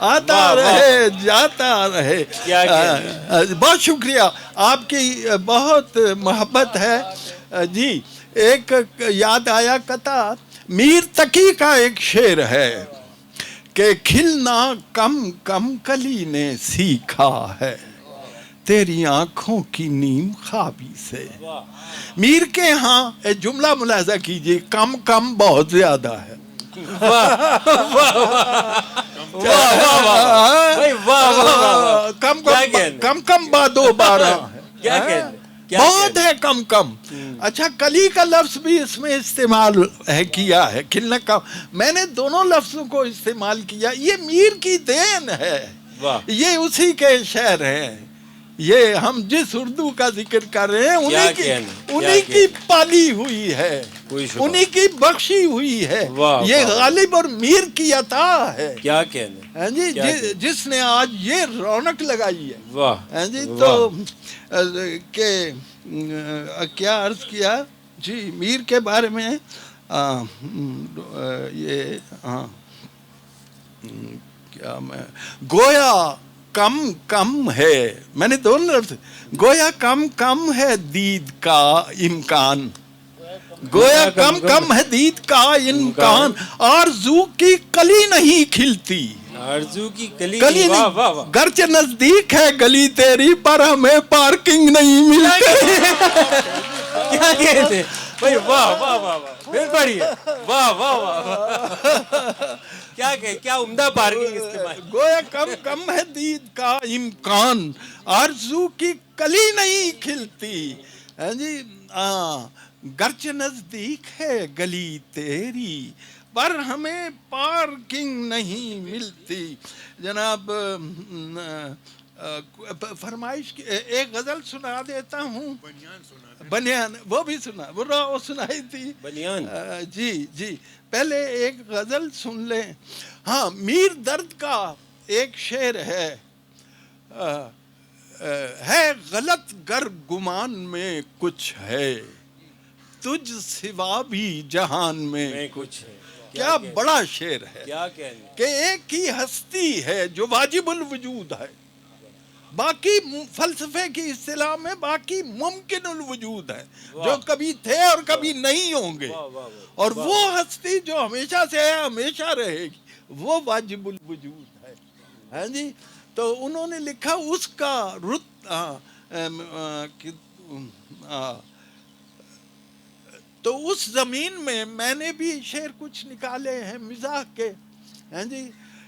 آتا رہے جاتا رہے. بہت شکریہ آپ کی بہت محبت ہے جی. ایک یاد آیا قطع میر تقی کا ایک شعر ہے کہ کھلنا کم کم کلی نے سیکھا ہے تیری آنکھوں کی نیم خوابی سے. میر کے ہاں جملہ ملاحظہ کیجئے کم کم بہت زیادہ ہے. کم کم بادو بارہ بہت ہے کم کم. اچھا کلی کا لفظ بھی اس میں استعمال ہے کیا ہے. کھلنا کم میں نے دونوں لفظوں کو استعمال کیا. یہ میر کی دین ہے. یہ اسی کے شعر ہیں. یہ ہم جس اردو کا ذکر کر رہے ہیں انہی کی پالی ہوئی ہے انہی کی بخشی ہوئی ہے. یہ غالب اور میر کی عطا ہے. کیا کہنے جی جس نے آج یہ رونق لگائی ہے جی. تو کہ کیا عرض کیا جی میر کے بارے میں یہ کیا میں گویا کم کم ہے. میں نے دونوں لفظ گویا کم کم ہے دید کا امکان. گویا کم کم ہے دید کا امکان. آرزو کی کلی نہیں کھلتی. آرزو کی کلی نہیں گرچہ نزدیک ہے گلی تیری پر ہمیں پارکنگ نہیں ملتی. بھائی واہ واہ واہ واہ، پھر پڑھیے، واہ واہ واہ، کیا عمدہ پارکنگ استعمال. گویا کم ہے دید کا امکان، آرزو کی کلی نہیں کھلتی. ہاں جی، گرچہ نزدیک ہے گلی تیری پر ہمیں پارکنگ نہیں ملتی. جناب فرمائش کی ایک غزل سنا دیتا ہوں. بنیان وہ بھی سنا، وہ سنائی تھی بنیان. جی پہلے ایک غزل سن لیں. ہاں، میر درد کا ایک شعر ہے غلط گر گمان میں کچھ ہے، تجھ سوا بھی جہان میں کچھ ہے. کیا بڑا شعر ہے کیا کہنے. کہ ایک ہی ہستی ہے جو واجب الوجود ہے، باقی فلسفے کی اصطلاح میں باقی ممکن الوجود ہے، جو کبھی تھے اور کبھی نہیں ہوں گے، اور وہ ہستی جو ہمیشہ سے ہے ہمیشہ رہے گی، وہ واجب الوجود ہے. ہاں جی، تو انہوں نے لکھا اس کا تو اس زمین میں نے بھی شعر کچھ نکالے ہیں مزاح کے. ہاں جی،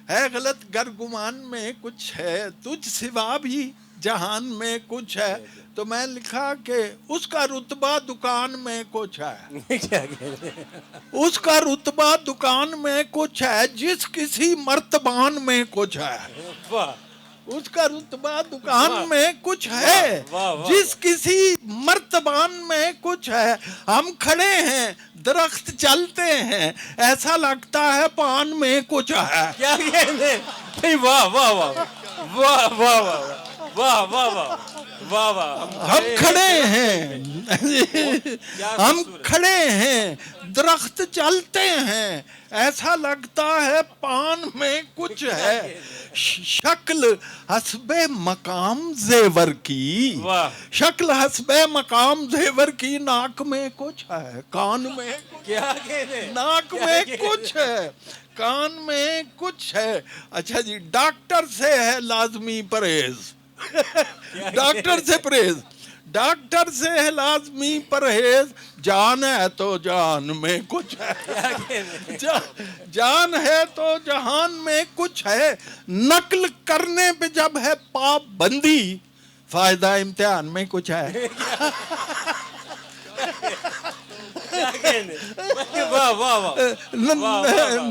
ہے غلط گر گمان میں کچھ ہے، تجھ سوا بھی جہان میں کچھ ہے. تو میں لکھا کہ اس کا رتبہ دکان میں کچھ ہے، کیا کہنے. اس کا رتبہ دکان میں کچھ ہے، جس کسی مرتبان میں کچھ ہے. واہ. اس کا رتبہ دکان میں کچھ ہے، جس کسی مرتبان میں کچھ ہے. ہم کھڑے ہیں درخت چلتے ہیں، ایسا لگتا ہے پان میں کچھ ہے. کیا کہنے. واہ واہ واہ واہ واہ واہ واہ واہ واہ واہ. ہم کھڑے ہیں ہم کھڑے ہیں درخت چلتے ہیں، ایسا لگتا ہے پان میں کچھ ہے. شکل حسب مقام زیور کی، شکل حسب مقام زیور کی، ناک میں کچھ ہے، کان میں کیا کہنے. ناک میں کچھ ہے، کان میں کچھ ہے. اچھا جی، ڈاکٹر سے ہے لازمی پرہیز، ڈاکٹر سے پرہیز، ڈاکٹر سے ہے لازمی پرہیز. جان ہے تو جان میں کچھ ہے، جان ہے تو جہان میں کچھ ہے. نقل کرنے پہ جب ہے پابندی، فائدہ امتحان میں کچھ ہے.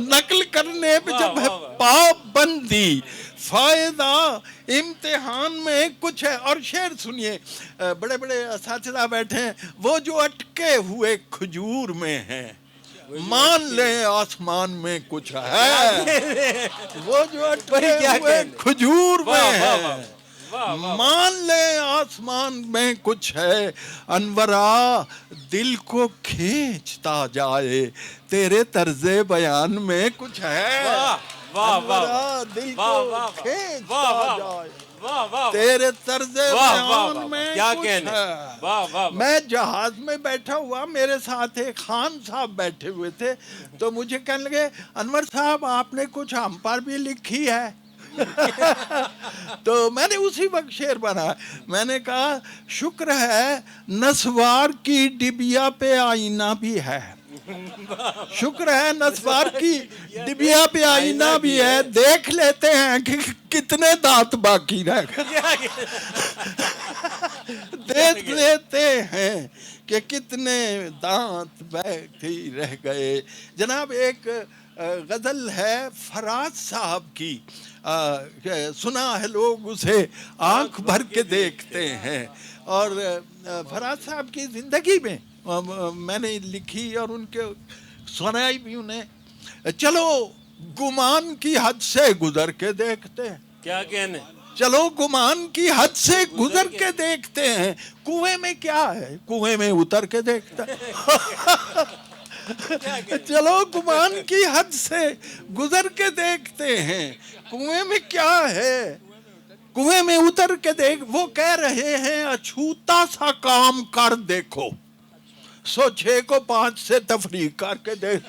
نقل کرنے پہ جب ہے پابندی، فائدہ امتحان میں کچھ ہے. اور شعر سنیے، بڑے بڑے اساتذہ بیٹھے ہیں. وہ جو اٹکے ہوئے کھجور میں ہیں، مان لیں آسمان میں کچھ ہے. وہ جو اٹکے ہوئے کھجور میں ہیں، مان لیں آسمان میں کچھ ہے. انورا دل کو کھینچتا جائے، تیرے طرز بیان میں کچھ ہے. انورا دل کو کھینچتا جائے، تیرے طرز بیان میں کچھ ہے. میں جہاز میں بیٹھا ہوا، میرے ساتھ ایک خان صاحب بیٹھے ہوئے تھے، تو مجھے کہنے لگے انور صاحب آپ نے کچھ ہم پر بھی لکھی ہے. تو میں نے اسی وقت شعر بنا. میں نے کہا شکر ہے نسوار کی ڈبیا پہ آئینہ بھی ہے، شکر ہے نسوار کی ڈبیا پہ آئینہ بھی ہے، دیکھ لیتے ہیں کہ کتنے دانت باقی رہ گئے، دیکھ لیتے ہیں کہ کتنے دانت باقی رہ گئے. جناب ایک غزل ہے فراز صاحب کی، سنا ہے لوگ اسے آنکھ بھر کے دیکھتے ہیں. اور فراز صاحب کی زندگی میں میں نے لکھی اور ان کے سنائی بھی انہیں. چلو گمان کی حد سے گزر کے دیکھتے ہیں، کیا کہنے. چلو گمان کی حد سے گزر کے دیکھتے ہیں، کنویں میں کیا ہے کنویں میں اتر کے دیکھتے ہیں. چلو گمان کی حد سے گزر کے دیکھتے ہیں، کنویں میں کیا ہے کنویں میں اتر کے دیکھ. وہ کہہ رہے ہیں اچھوتا سا کام کر دیکھو، 106 کو 5 سے تفریق کر کے دیکھ.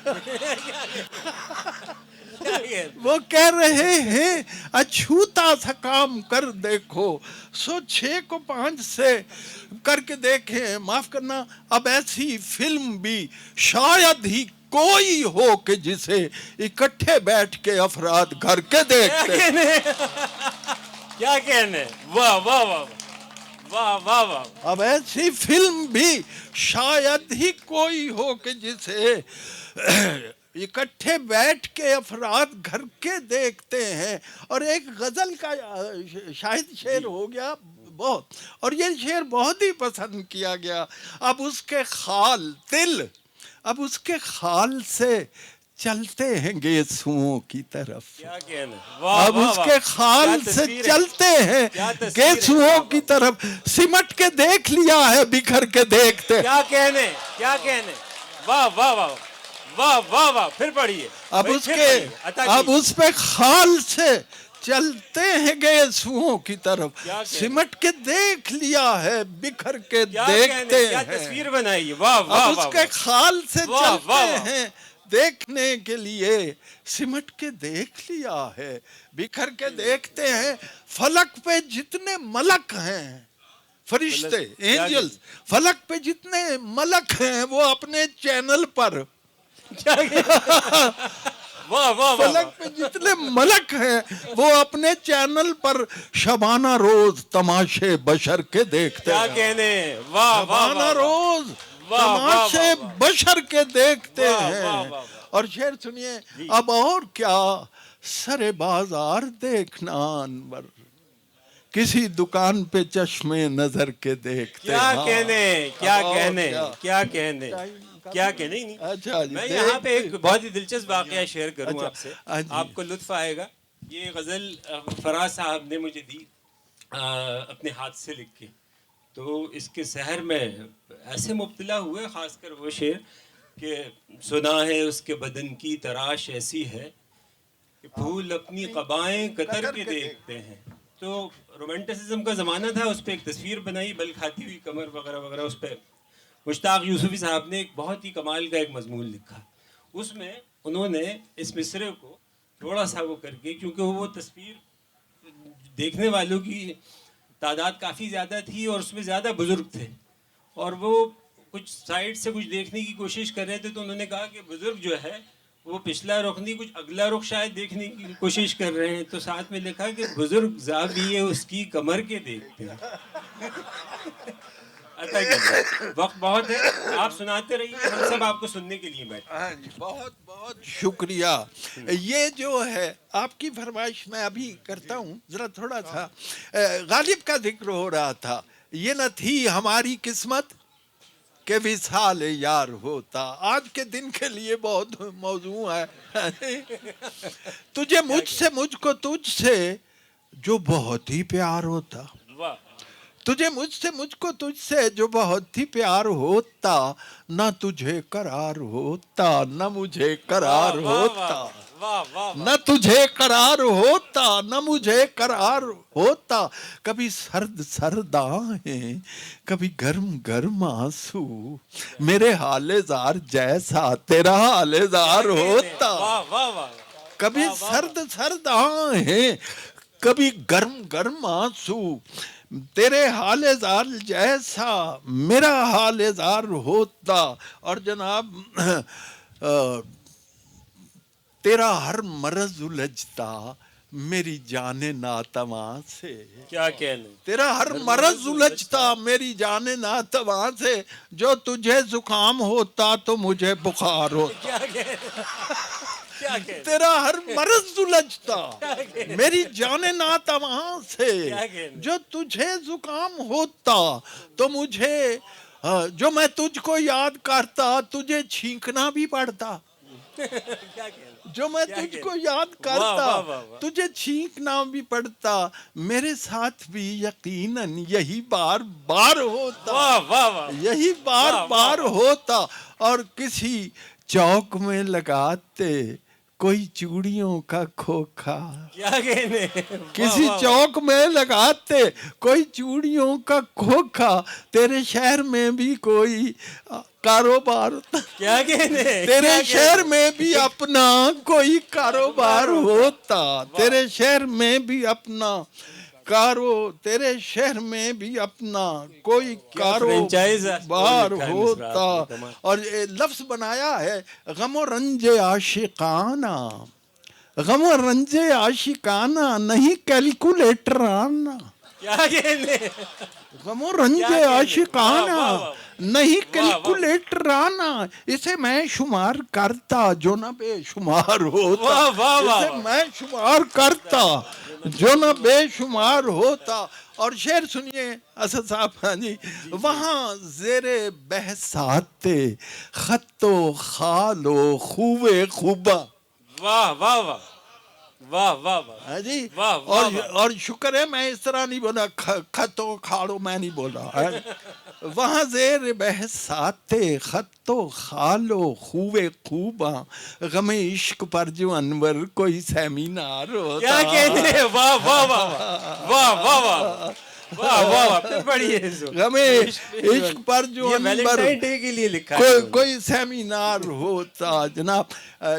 وہ کہہ رہے ہیں اچھوتا سا کام کر دیکھو، سو 6 کو 5 سے کر کے دیکھیں، معاف کرنا، اب ایسی فلم بھی شاید ہی کوئی ہو کہ جسے اکٹھے بیٹھ کے افراد گھر کے دیکھتے ہیں۔ کیا کہنے، واہ واہ واہ واہ واہ واہ۔ اب ایسی فلم بھی شاید ہی کوئی ہو کہ جسے اکٹھے بیٹھ کے افراد گھر کے دیکھتے ہیں۔ اور ایک غزل کا شاہد شعر ہو گیا بہت، اور یہ شعر بہت ہی پسند کیا گیا، اب اس کے خال دل، اب اس کے خال سے چلتے ہیں گیسوؤں کی طرف، کیا کہنے، واہ اب واہ اس واہ۔ کے خال کیا سے تصویر ہے، چلتے ہیں کیا تصویر ہے، گیسوؤں کی طرف، سمٹ کے دیکھ لیا ہے بکھر کے دیکھتے۔ کیا کہنے، کیا کہنے، واہ واہ واہ واہ واہ واہ۔ پھر پڑھیے اب بھائی، اس پھر کے پڑھیے، عطا اب کیجیے۔ اس پہ خال سے چلتے ہیں گیسوؤں کی طرف، کیا کہنے، سمٹ کے دیکھ لیا ہے بکھر کے کیا دیکھتے کہنے، کیا ہیں، تصویر بنائی ہے، واہ واہ اب اس واہ کے خال سے واہ، واہ، چلتے واہ۔ ہیں دیکھنے کے لیے، سمٹ کے دیکھ لیا ہے بکھر کے دیکھتے ہیں، فلک پہ جتنے ملک ہیں، فرشتے، اینجلز، فلک پہ جتنے ملک ہیں وہ اپنے چینل پر، کیا کہنے، واہ واہ واہ۔ فلک پہ جتنے ملک ہیں وہ اپنے چینل پر شبانہ روز تماشے بشر کے دیکھتے کیا ہیں، کہنے، واہ واہ واہ شبانہ واہ۔ روز واہ، واہ، تماشے واہ، واہ۔ بشر کے دیکھتے واہ، ہیں۔ واہ، واہ، واہ۔ اور شعر سنیے، اب اور کیا سر بازار دیکھنا انور، کسی دکان پہ چشمے نظر کے دیکھتے کیا ہیں۔ کہنے، کیا اب اور کہنے، کیا؟ کیا کہنے، کیا کہنے ہی نہیں۔ اچھا جی، میں یہاں پہ ایک بہت ہی دلچسپ واقعہ شیئر کروں اچھا، آپ سے، ہاں جی۔ آپ کو لطف آئے گا۔ یہ غزل فراز صاحب نے مجھے دی اپنے ہاتھ سے لکھ کے، تو اس کے سحر میں ایسے مبتلا ہوئے، خاص کر وہ شعر کہ سنا ہے اس کے بدن کی تراش ایسی ہے کہ پھول اپنی قبائیں قطر کے دیکھتے ہیں۔ تو رومانٹسزم کا زمانہ تھا، اس پہ ایک تصویر بنائی، بل کھاتی ہوئی کمر وغیرہ وغیرہ، اس پہ مشتاق یوسفی صاحب نے ایک بہت ہی کمال کا ایک مضمون لکھا، اس میں انہوں نے اس مصرے کو تھوڑا سا وہ کر کے، کیونکہ وہ تصویر دیکھنے والوں کی تعداد کافی زیادہ تھی اور اس میں زیادہ بزرگ تھے، اور وہ کچھ سائڈ سے کچھ دیکھنے کی کوشش کر رہے تھے، تو انہوں نے کہا کہ بزرگ جو ہے وہ پچھلا رخ نہیں، کچھ اگلا رخ شاید دیکھنے کی کوشش کر رہے ہیں، تو ساتھ میں لکھا کہ بزرگ زاویے اس کی کمر کے دیکھتے ہیں۔ عطا کیجیے، وقت بہت ہے، آپ سناتے رہیے، ہم سب آپ کو سننے کے لیے بیٹھے۔ ہاں جی، بہت بہت شکریہ۔ یہ جو ہے آپ کی فرمائش میں ابھی کرتا ہوں، ذرا تھوڑا سا غالب کا ذکر ہو رہا تھا، یہ نہ تھی ہماری قسمت کہ وصال یار ہوتا، آج کے دن کے لیے بہت موضوع ہے۔ تجھے مجھ سے، مجھ کو تجھ سے جو بہت ہی پیار ہوتا، واہ، تجھے مجھ سے، مجھ کو تجھ سے جو بہت ہی پیار ہوتا، نہ تجھے قرار ہوتا، نہ مجھے قرار ہوتا، واہ واہ، نہ تجھے قرار ہوتا، نہ مجھے قرار ہوتا، کبھی سرد سرد آہیں، کبھی گرم گرم آنسو، میرے حال زار جیسا تیرا حال زار ہوتا، واہ واہ واہ، کبھی سرد سرد آہیں، کبھی گرم گرم آنسو، تیرے حال زار جیسا میرا حال زار ہوتا، اور جناب تیرا ہر مرض الجھتا میری جان ناتواں سے، کیا کہنے، تیرا ہر مرض الجھتا میری جان ناتواں سے، جو تجھے زکام ہوتا تو مجھے بخار ہوتا، کیا کہنے، کیا کہنے، تیرا ہر مرض الجھتا میری جان ناتواں سے، جو تجھے زکام ہوتا تو مجھے، جو میں تجھ کو یاد کرتا تجھے چھینکنا بھی پڑتا، کیا کہنے، جو میں تجھ کو یاد کرتا تجھے چھینکنا بھی پڑتا، میرے ساتھ بھی یقیناً یہی بار بار ہوتا، واہ واہ واہ، یہی بار بار ہوتا، اور کسی چوک میں لگاتے کوئی چوڑیوں کا کھوکھا کیا کہنے کسی چوک میں لگاتے کوئی چوڑیوں کا کھوکھا تیرے شہر میں بھی کوئی کاروبار کیا کہنے تیرے شہر میں بھی اپنا کوئی کاروبار ہوتا تیرے شہر میں بھی اپنا تیرے شہر میں بھی اپنا کوئی کاروبار ہوتا. اور لفظ بنایا ہے غم و رنج عاشقانہ غم و رنج عاشقانہ نہیں کیلکولیٹر آنا کیا کہنے غم و رنج عاشقانہ نہیں کیلکولیٹر آنا اسے میں شمار کرتا جو نہ بے شمار ہوتا اسے میں شمار کرتا جو نہ بے شمار ہوتا. اور شعر سنیے اسد صاحب. ہاں جی. وہاں زیر بحثات خط و خال و خوبے خوبا. واہ واہ واہ واہ واہ واہ. ہاں جی. واہ واہ اور شکر ہے میں اس طرح نہیں بولا خط و کھاڑو میں نہیں بولا. وہاں زیر بحثات خط و خال و خوبے خوباں غم عشق پر جو انور کوئی سیمینار ہوتا. کیا کہنے واہ واہ واہ واہ واہ واہ واہ واہ. پھر پڑھیے غم عشق پر جو انور ویلنٹائن ڈے کے لیے لکھا ہے کوئی سیمینار ہوتا. جناب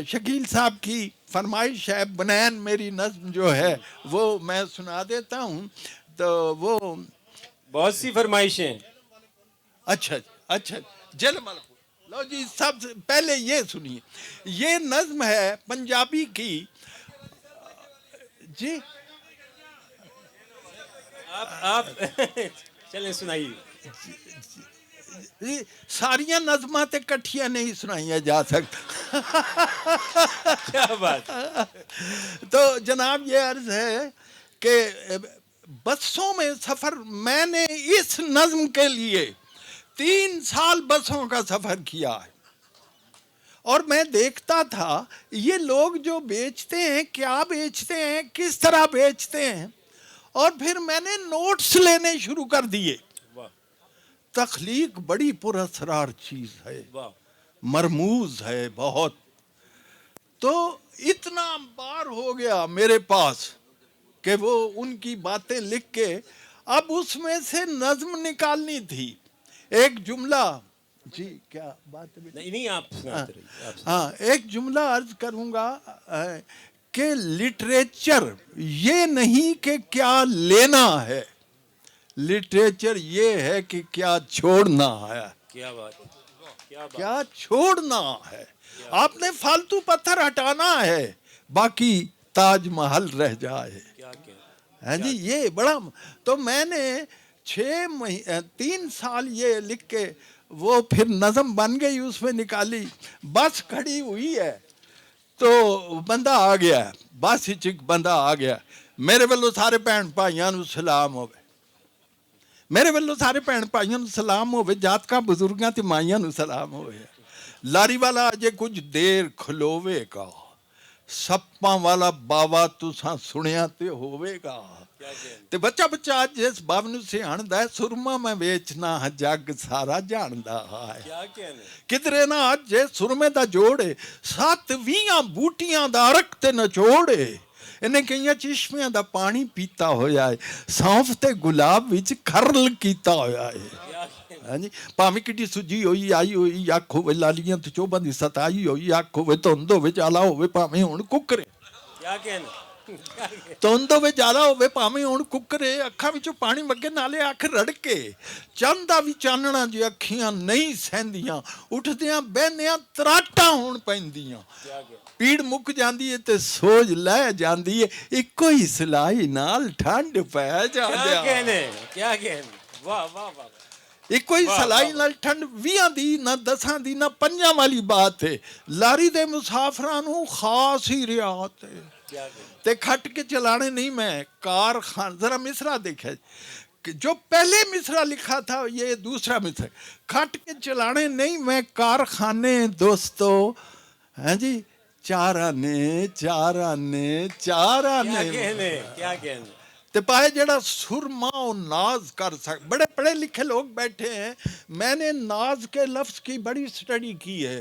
شکیل صاحب کی فرمائش ہے بنین میری نظم جو ہے وہ میں سنا دیتا ہوں. تو وہ بہت سی فرمائشیں. اچھا جل مل لو جی. سب سے پہلے یہ سنیے یہ نظم ہے پنجابی کی. جی آپ چلیں سنائیے. ساریاں نظماں تے کٹھیاں نہیں سنائیاں جا سکتا. کیا بات. تو جناب یہ عرض ہے کہ بسوں میں سفر میں نے اس نظم کے لیے 3 سال بسوں کا سفر کیا ہے. اور میں دیکھتا تھا یہ لوگ جو بیچتے ہیں کیا بیچتے ہیں کس طرح بیچتے ہیں. اور پھر میں نے نوٹس لینے شروع کر دیے. تخلیق بڑی پراسرار چیز ہے مرموز ہے بہت. تو اتنا بار ہو گیا میرے پاس کہ وہ ان کی باتیں لکھ کے اب اس میں سے نظم نکالنی تھی. ایک جملہ جی کیا بات ہے نہیں آپ سناتے رہیے. ہاں ایک جملہ عرض کروں گا کہ لٹریچر یہ نہیں کہ کیا لینا ہے لٹریچر یہ ہے کہ کیا چھوڑنا ہے. کیا بات کیا چھوڑنا ہے. آپ نے فالتو پتھر ہٹانا ہے باقی تاج محل رہ جائے. ہاں جی یہ بڑا. تو میں نے 3 سال یہ لکھ کے وہ پھر نظم بن گئی اس میں نکالی. بس کھڑی ہوئی ہے تو بندہ آ گیا بس ہی چک بندہ آ گیا. میرے والوں سارے بھن بھائیاں نو سلام ہوئے. میرے والوں سارے بھن بھائیاں نو سلام ہوئے. جاتکاں بزرگاں تے مائیاں نو سلام ہوئے. لاری والا اجے کچھ دیر کھلوے گا سپاں والا باوا تساں سنیا تے ہوئے گا. تے بچہ اج جس بابنو سے آندا ہے سرما میں ویچنا جگ سارا جاندا ہے. کدرے نہ اج جے سرمے دا جوڑے 7 بوٹیاں دا عرق تے نچوڑے. انہیں کئیاں چشمیاں دا پانی پیتا ہویا ہے سونف تے گلاب وچ کھرل کیتا ہویا ہے. ہاں جی پاویں کڈی سجی ہوئی آئی ہوئی اکھ ہوے لالیاں تے چوباں دی ستائی ہوئی اکھ ہوے دھند ہوے جالا ہوے پاویں ہن ککرے. کیا کہنا. دھند ہوے جالا ہوے پاویں ہن ککرے. اکھاں وچوں پانی وگے نالے اکھ رڑکے. چند دا وی چاننا جے اکھیاں نہیں سہندیاں اٹھدیاں بہندیاں تراٹاں ہون پیندیاں. پیڑ مک جاندی ہے تے سوج لے جاندی ہے. اکو ہی سلائی نال ٹھنڈ پے جاندی ہے. کیا کہنے. واہ واہ واہ. ایک ہی سلائی نال ٹھنڈ 20 دی نہ 10 دی نہ 5 والی بات ہے. لاری دے مسافراں نو خاص ہی رعایت ہے. تے کھٹ کے چلانے نہیں. میں کارخان ذرا مصرع دیکھے جو پہلے مصرع لکھا تھا یہ دوسرا مصرع. کھٹ کے چلانے نہیں میں کارخانے دوستو. ہاں جی چار آنے کیا کہنے. تے پائے جڑا سرما و ناز کر بڑے پڑھے لکھے لوگ بیٹھے ہیں. میں نے ناز کے لفظ کی بڑی سٹڈی کی ہے.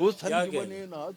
ਹੁਸਨ ਕਿਆ ਜੁਬਨੇ ਕਹਿਣਾ? ਨਾਜ਼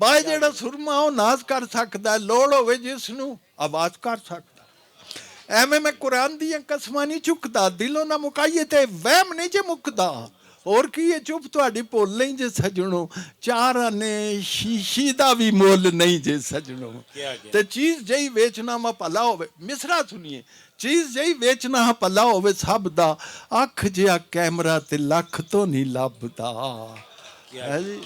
ਬਾਈ ਜਿਹੜਾ ਸੁਰਮਾ ਉਹ ਨਾਜ਼ ਕਰ ਸਕਦਾ, ਲੋੜ ਹੋਵੇ ਜਿਸ ਨੂੰ ਆਵਾਜ਼ ਕਰ ਸਕਦਾ। ਐਵੇਂ ਮੈਂ ਕੁਰਾਨ ਦੀਆਂ ਕਸਮਾਂ ਨਹੀਂ ਚੁੱਕਦਾ, ਦਿਲੋਂ ਨਾ ਮੁਕਾਈਏ ਤੇ ਵਹਿਮ ਨਹੀਂ ਜੇ ਮੁੱਕਦਾ। ਹੋਰ ਕੀ ਇਹ ਚੁੱਪ ਤੁਹਾਡੀ ਭੁੱਲ ਨਹੀਂ ਜੇ ਸਜਣੋ, ਚਾਰ ਆਨੇ ਸ਼ੀਸ਼ੀ ਦਾ ਵੀ ਮੁੱਲ ਨਹੀਂ ਜੇ ਸਜਣੋ। ਤੇ ਚੀਜ਼ ਜਈ ਵੇਚਣਾ ਮਾ ਭਲਾ ਹੋਵੇ, ਮਿਸਰਾ ਸੁਣੀਏ, ਚੀਜ਼ ਜਈ ਵੇਚਣਾ ਭਲਾ ਹੋਵੇ ਸਭ ਦਾ, ਅੱਖ ਜਿਹਾ ਕੈਮਰਾ ਤੇ ਲੱਖ ਤੋਂ ਨਹੀਂ ਲੱਭਦਾ। ਹੈ ਜੀ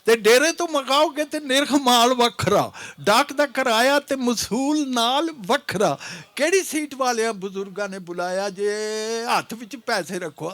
ਤੇ ਡੇਰੇ ਤੋਂ ਮਗਾਓਗੇ ਤੇ ਨਿਰਖ ਮਾਲ ਵੱਖਰਾ, ਡਾਕ ਦਾ ਕਿਰਾਇਆ ਤੇ ਮਸੂਲ ਨਾਲ ਵੱਖਰਾ। ਕਿਹੜੀ ਸੀਟ ਵਾਲਿਆਂ ਬਜ਼ੁਰਗਾਂ ਨੇ ਬੁਲਾਇਆ ਜੇ, ਹੱਥ ਵਿੱਚ ਪੈਸੇ ਰੱਖੋ,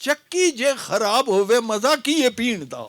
ਚੱਕੀ ਜੇ ਖਰਾਬ ਹੋਵੇ ਮਜ਼ਾ ਕੀ ਹੈ ਪੀਣ ਦਾ।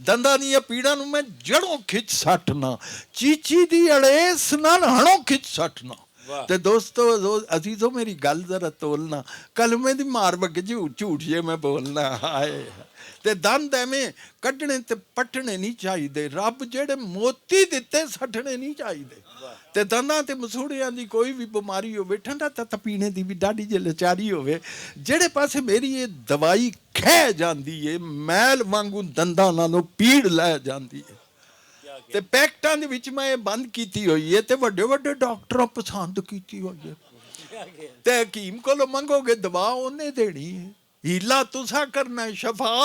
ਦੰਦਾਂ ਦੀਆਂ ਪੀੜਾਂ ਨੂੰ ਮੈਂ ਜੜੋਂ ਖਿੱਚ ਸੱਟਣਾ, ਚੀਚੀ ਦੀ ਅੜੇਸ ਨਾਲ ਹਣੋਂ ਖਿੱਚ ਸੱਟਣਾ। ਤੇ ਦੋਸਤੋ ਅਜ਼ੀਜ਼ੋ ਮੇਰੀ ਗੱਲ ਜ਼ਰਾ ਤੋਲਣਾ, ਕਲਮੇ ਦੀ ਮਾਰ ਵਗੇ ਝੂਠ ਜੇ ਮੈਂ ਬੋਲਣਾ। ਹਾਏ ਤੇ ਦੰਦ ਐਵੇਂ ਕੱਢਣੇ ਤੇ ਪੱਟਣੇ ਨਹੀਂ ਚਾਹੀਦੇ, ਰੱਬ ਜਿਹੜੇ ਮੋਤੀ ਦਿੱਤੇ ਸੱਟਣੇ ਨਹੀਂ ਚਾਹੀਦੇ। ਤੇ ਦੰਦਾਂ ਤੇ ਮਸੂੜਿਆਂ ਦੀ ਕੋਈ ਵੀ ਬਿਮਾਰੀ ਹੋਵੇ, ਠੰਡਾ ਤਾਂ ਪੀਣੇ ਦੀ ਵੀ ਡਾਢੀ ਜੇ ਲਚਾਰੀ ਹੋਵੇ, ਜਿਹੜੇ ਪਾਸੇ ਮੇਰੀ ਇਹ ਦਵਾਈ ਖਹਿ ਜਾਂਦੀ ਏ, ਮੈਲ ਵਾਂਗੂ ਦੰਦਾਂ ਨਾਲੋਂ ਪੀੜ ਲੈ ਜਾਂਦੀ ਏ। ਤੇ ਪੈਕਟਾਂ ਦੇ ਵਿੱਚ ਮੈਂ ਇਹ ਬੰਦ ਕੀਤੀ ਹੋਈ ਹੈ ਤੇ ਵੱਡੇ ਵੱਡੇ ਡਾਕਟਰਾਂ ਪਸੰਦ ਕੀਤੀ ਹੋਈ ਹੈ। ਤੇ ਹਕੀਮ ਕੋਲੋਂ ਮੰਗੋਗੇ ਦਵਾ ਉਹਨੇ ਦੇਣੀ ਹੈ, ਹੀਲਾ ਤੁਸਾਂ ਕਰਨਾ, ਸ਼ਫਾ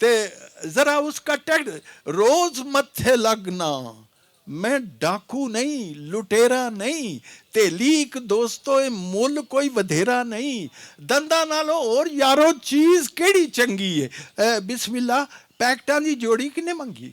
ਤੇ ਜ਼ਰਾ ਉਸਕਾ ਟੈਗ ਰੋਜ਼ ਮੱਥੇ ਲੱਗਣਾ, ਮੈਂ ਡਾਕੂ ਨਹੀਂ, ਲੁਟੇਰਾ ਨਹੀਂ, ਤੇਲੀ ਇੱਕ ਦੋਸਤੋ ਇਹ ਮੁੱਲ ਕੋਈ ਵਧੇਰਾ ਨਹੀਂ। ਦੰਦਾਂ ਨਾਲੋਂ ਹੋਰ ਯਾਰੋ ਚੀਜ਼ ਕਿਹੜੀ ਚੰਗੀ ਹੈ। ਬਿਸਮਿਲ੍ਲਾ, ਪੈਕਟਾਂ ਦੀ ਜੋੜੀ ਕਿੰਨੇ ਮੰਗੀ?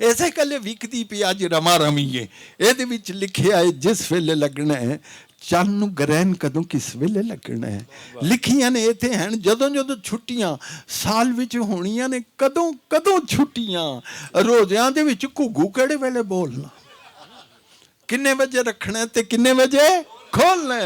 ਇਸੇ ਕੱਲੇ ਵਿਕਦੀ ਪਈ ਅੱਜ ਰਮਾ ਰਮੀਏ। ਇਹਦੇ ਵਿੱਚ ਲਿਖਿਆ ਹੈ ਜਿਸ ਵੇਲੇ ਲੱਗਣਾ ਹੈ, ਚੰਨ ਨੂੰ ਗ੍ਰਹਿਣ ਕਦੋਂ ਕਿਸ ਵੇਲੇ ਲੱਗਣਾ ਹੈ। ਲਿਖੀਆਂ ਨੇ ਇੱਥੇ ਹਨ ਜਦੋਂ ਜਦੋਂ ਛੁੱਟੀਆਂ ਸਾਲ ਵਿੱਚ ਹੋਣੀਆਂ ਨੇ, ਕਦੋਂ ਕਦੋਂ ਛੁੱਟੀਆਂ, ਰੋਜ਼ਿਆਂ ਦੇ ਵਿੱਚ ਘੁੱਗੂ ਕਿਹੜੇ ਵੇਲੇ ਬੋਲਣਾ, ਕਿੰਨੇ ਵਜੇ ਰੱਖਣਾ ਤੇ ਕਿੰਨੇ ਵਜੇ ਖੋਲਣਾ,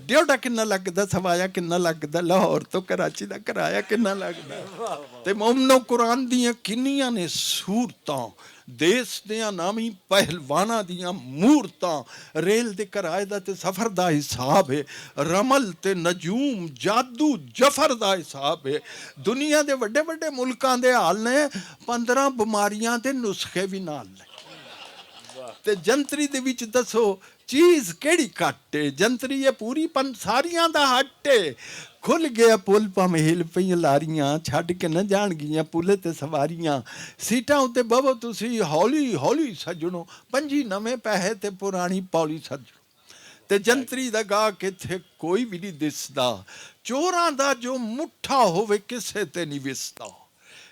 ਡਿਊਟਾ ਕਿੰਨਾ ਲੱਗਦਾ, ਸਵਾਇਆ ਕਿੰਨਾ ਲੱਗਦਾ, ਲਾਹੌਰ ਤੋਂ ਕਰਾਚੀ ਦਾ ਕਿਰਾਇਆ ਕਿੰਨਾ ਲੱਗਦਾ। ਤੇ ਮੋਮਨੋ ਕੁਰਾਨ ਦੀਆਂ ਕਿੰਨੀਆਂ ਨੇ ਸੂਰਤਾਂ, ਦੇਸ਼ ਦੀਆਂ ਨਾਮੀ ਪਹਿਲਵਾਨਾਂ ਦੀਆਂ ਮੂਰਤਾਂ, ਰੇਲ ਦੇ ਕਿਰਾਏ ਦਾ ਤੇ ਸਫ਼ਰ ਦਾ ਹਿਸਾਬ ਹੈ, ਰਮਲ ਤੇ ਨਜੂਮ, ਜਾਦੂ ਜਫਰ ਦਾ ਹਿਸਾਬ ਹੈ। ਦੁਨੀਆ ਦੇ ਵੱਡੇ ਵੱਡੇ ਮੁਲਕਾਂ ਦੇ ਹਾਲ ਨੇ, 15 ਬਿਮਾਰੀਆਂ ਦੇ ਨੁਸਖੇ ਵੀ ਨਾਲ ਨੇ। ਤੇ ਜੰਤਰੀ ਦੇ ਵਿੱਚ ਦੱਸੋ ਚੀਜ਼ ਕਿਹੜੀ ਘੱਟ ਏ? ਜੰਤਰੀ ਇਹ ਪੂਰੀ ਸਾਰੀਆਂ ਦਾ ਹੱਟ ਏ। ਖੁੱਲ ਗਿਆ ਪੁੱਲ ਭਾਵੇਂ ਹਿਲ ਪਈਆਂ ਲਾਰੀਆਂ, ਛੱਡ ਕੇ ਨਾ ਜਾਣਗੀਆਂ ਪੁੱਲ ਤੇ ਸਵਾਰੀਆਂ। ਸੀਟਾਂ ਉੱਤੇ ਬਵੋ ਤੁਸੀਂ ਹੌਲੀ ਹੌਲੀ ਸੱਜਣੋ, ਪੰਜੀ ਨਵੇਂ ਪੈਸੇ ਤੇ ਪੁਰਾਣੀ ਪੌਲੀ ਸੱਜਣੋ। ਤੇ ਜੰਤਰੀ ਦਾ ਗਾਹ ਕਿੱਥੇ ਕੋਈ ਵੀ ਨਹੀਂ ਦਿਸਦਾ, ਚੋਰਾਂ ਦਾ ਜੋ ਮੁੱਠਾ ਹੋਵੇ ਕਿਸੇ ਤੇ ਨਹੀਂ ਵਿਸਦਾ।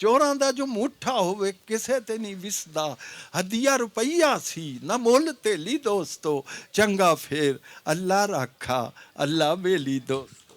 ਚੋਰਾਂ ਦਾ ਜੋ ਮੁੱਠਾ ਹੋਵੇ ਕਿਸੇ ਤੇ ਨਹੀਂ ਵਿਸਦਾ। ਹਦੀਆ ਰੁਪਈਆ ਸੀ ਨਾ ਮੁੱਲ ਤੇਲੀ ਦੋਸਤੋ, ਚੰਗਾ ਫੇਰ ਅੱਲਾ ਰਾਖਾ ਅੱਲਾ ਵੇਲੀ ਦੋਸਤੋ।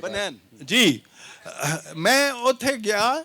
ਬਨੈਨ ਜੀ, ਮੈਂ ਉੱਥੇ ਗਿਆ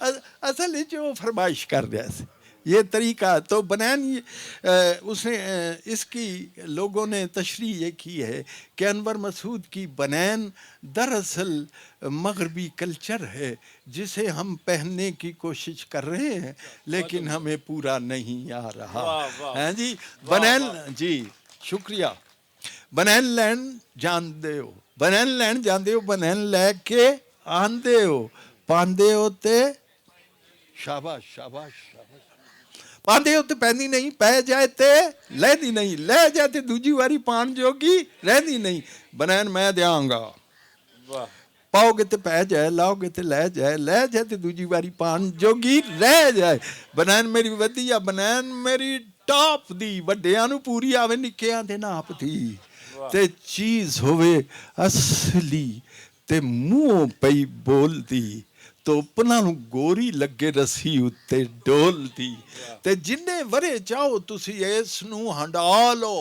اصل وچ وہ فرمائش کر رہا سی یہ طریقہ تو بنین اس نے اس کی لوگوں نے تشریح یہ کی ہے کہ انور مسعود کی بنین دراصل مغربی کلچر ہے جسے ہم پہننے کی کوشش کر رہے ہیں لیکن ہمیں پورا نہیں آ رہا. ہاں جی بنین جی شکریہ. بنین لین جاندے ہو بنین لین جاندے ہو بنین لے کے آندے ہو پاندے ہو تے شاباش شاباش شاباش پاندے ہو تے پہنی نہیں پہ جائے تے لے دی نہیں لے جائے تے دوجی واری پان جوگی رہ دی نہیں. بنین میں دیاں گا پاؤ گے تے پہ جائے لاؤ گے تے لے جائے تے دوجی واری پان جوگی رہ جائے. بنین میری ودیا بنین میری ٹاپ دی وڈیاں نو پوری آوے نکیاں دے ناپ دی تے چیز ہوئے اصلی تے منہ پئی بول دی تو پناہ نو گوری لگے رسی اتے ڈول دی تے جننے ورے چاہو تسی اس نو ہنڈا لو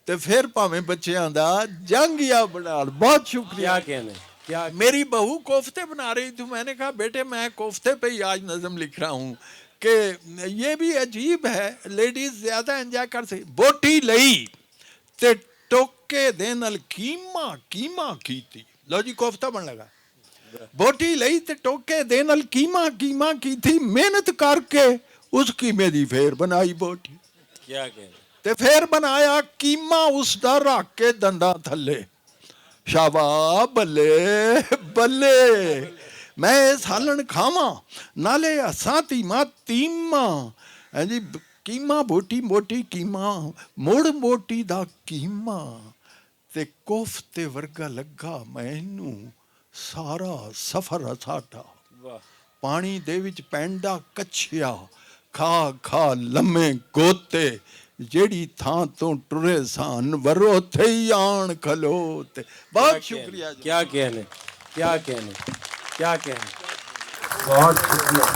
تے پھر پاویں بچیاں دا جنگیا بنا. بہت شکریہ. کیا کہنے کیا میری بہو کوفتے بنا رہی تھی میں نے کہا بیٹے میں کوفتے پہ ہی آج نظم لکھ رہا ہوں کہ یہ بھی عجیب ہے لیڈیز زیادہ انجوائے کر سکتی. بوٹی لئی تے ٹوکے دے نال کیما کیتی لو جی کوفتہ بن لگا. بوٹی لئی تے ٹوکے دے نال کیما کیتی محنت کر کے اس قیمے دی پھر بنائی بوٹی کیا کہنے تے پھر بنایا کیما اس دا رکھ کے دنداں تھلے. شابا بلے بلے میں سالن کھاواں نالے اساں تیما جی کیما بوٹی موٹی کیما موڑ موٹی دا کیما تے کوفتے ورگا لگا مینوں سارا سفر ساڈا. پانی دے وچ پینڈا کچھیا کھا کھا لمے گوتے جیڑی تھاں تو ٹرے سان ورو تھے آن کھلوتے. بہت شکریہ. کیا کہنے کیا کہنے کیا کہنے بہت شکریہ.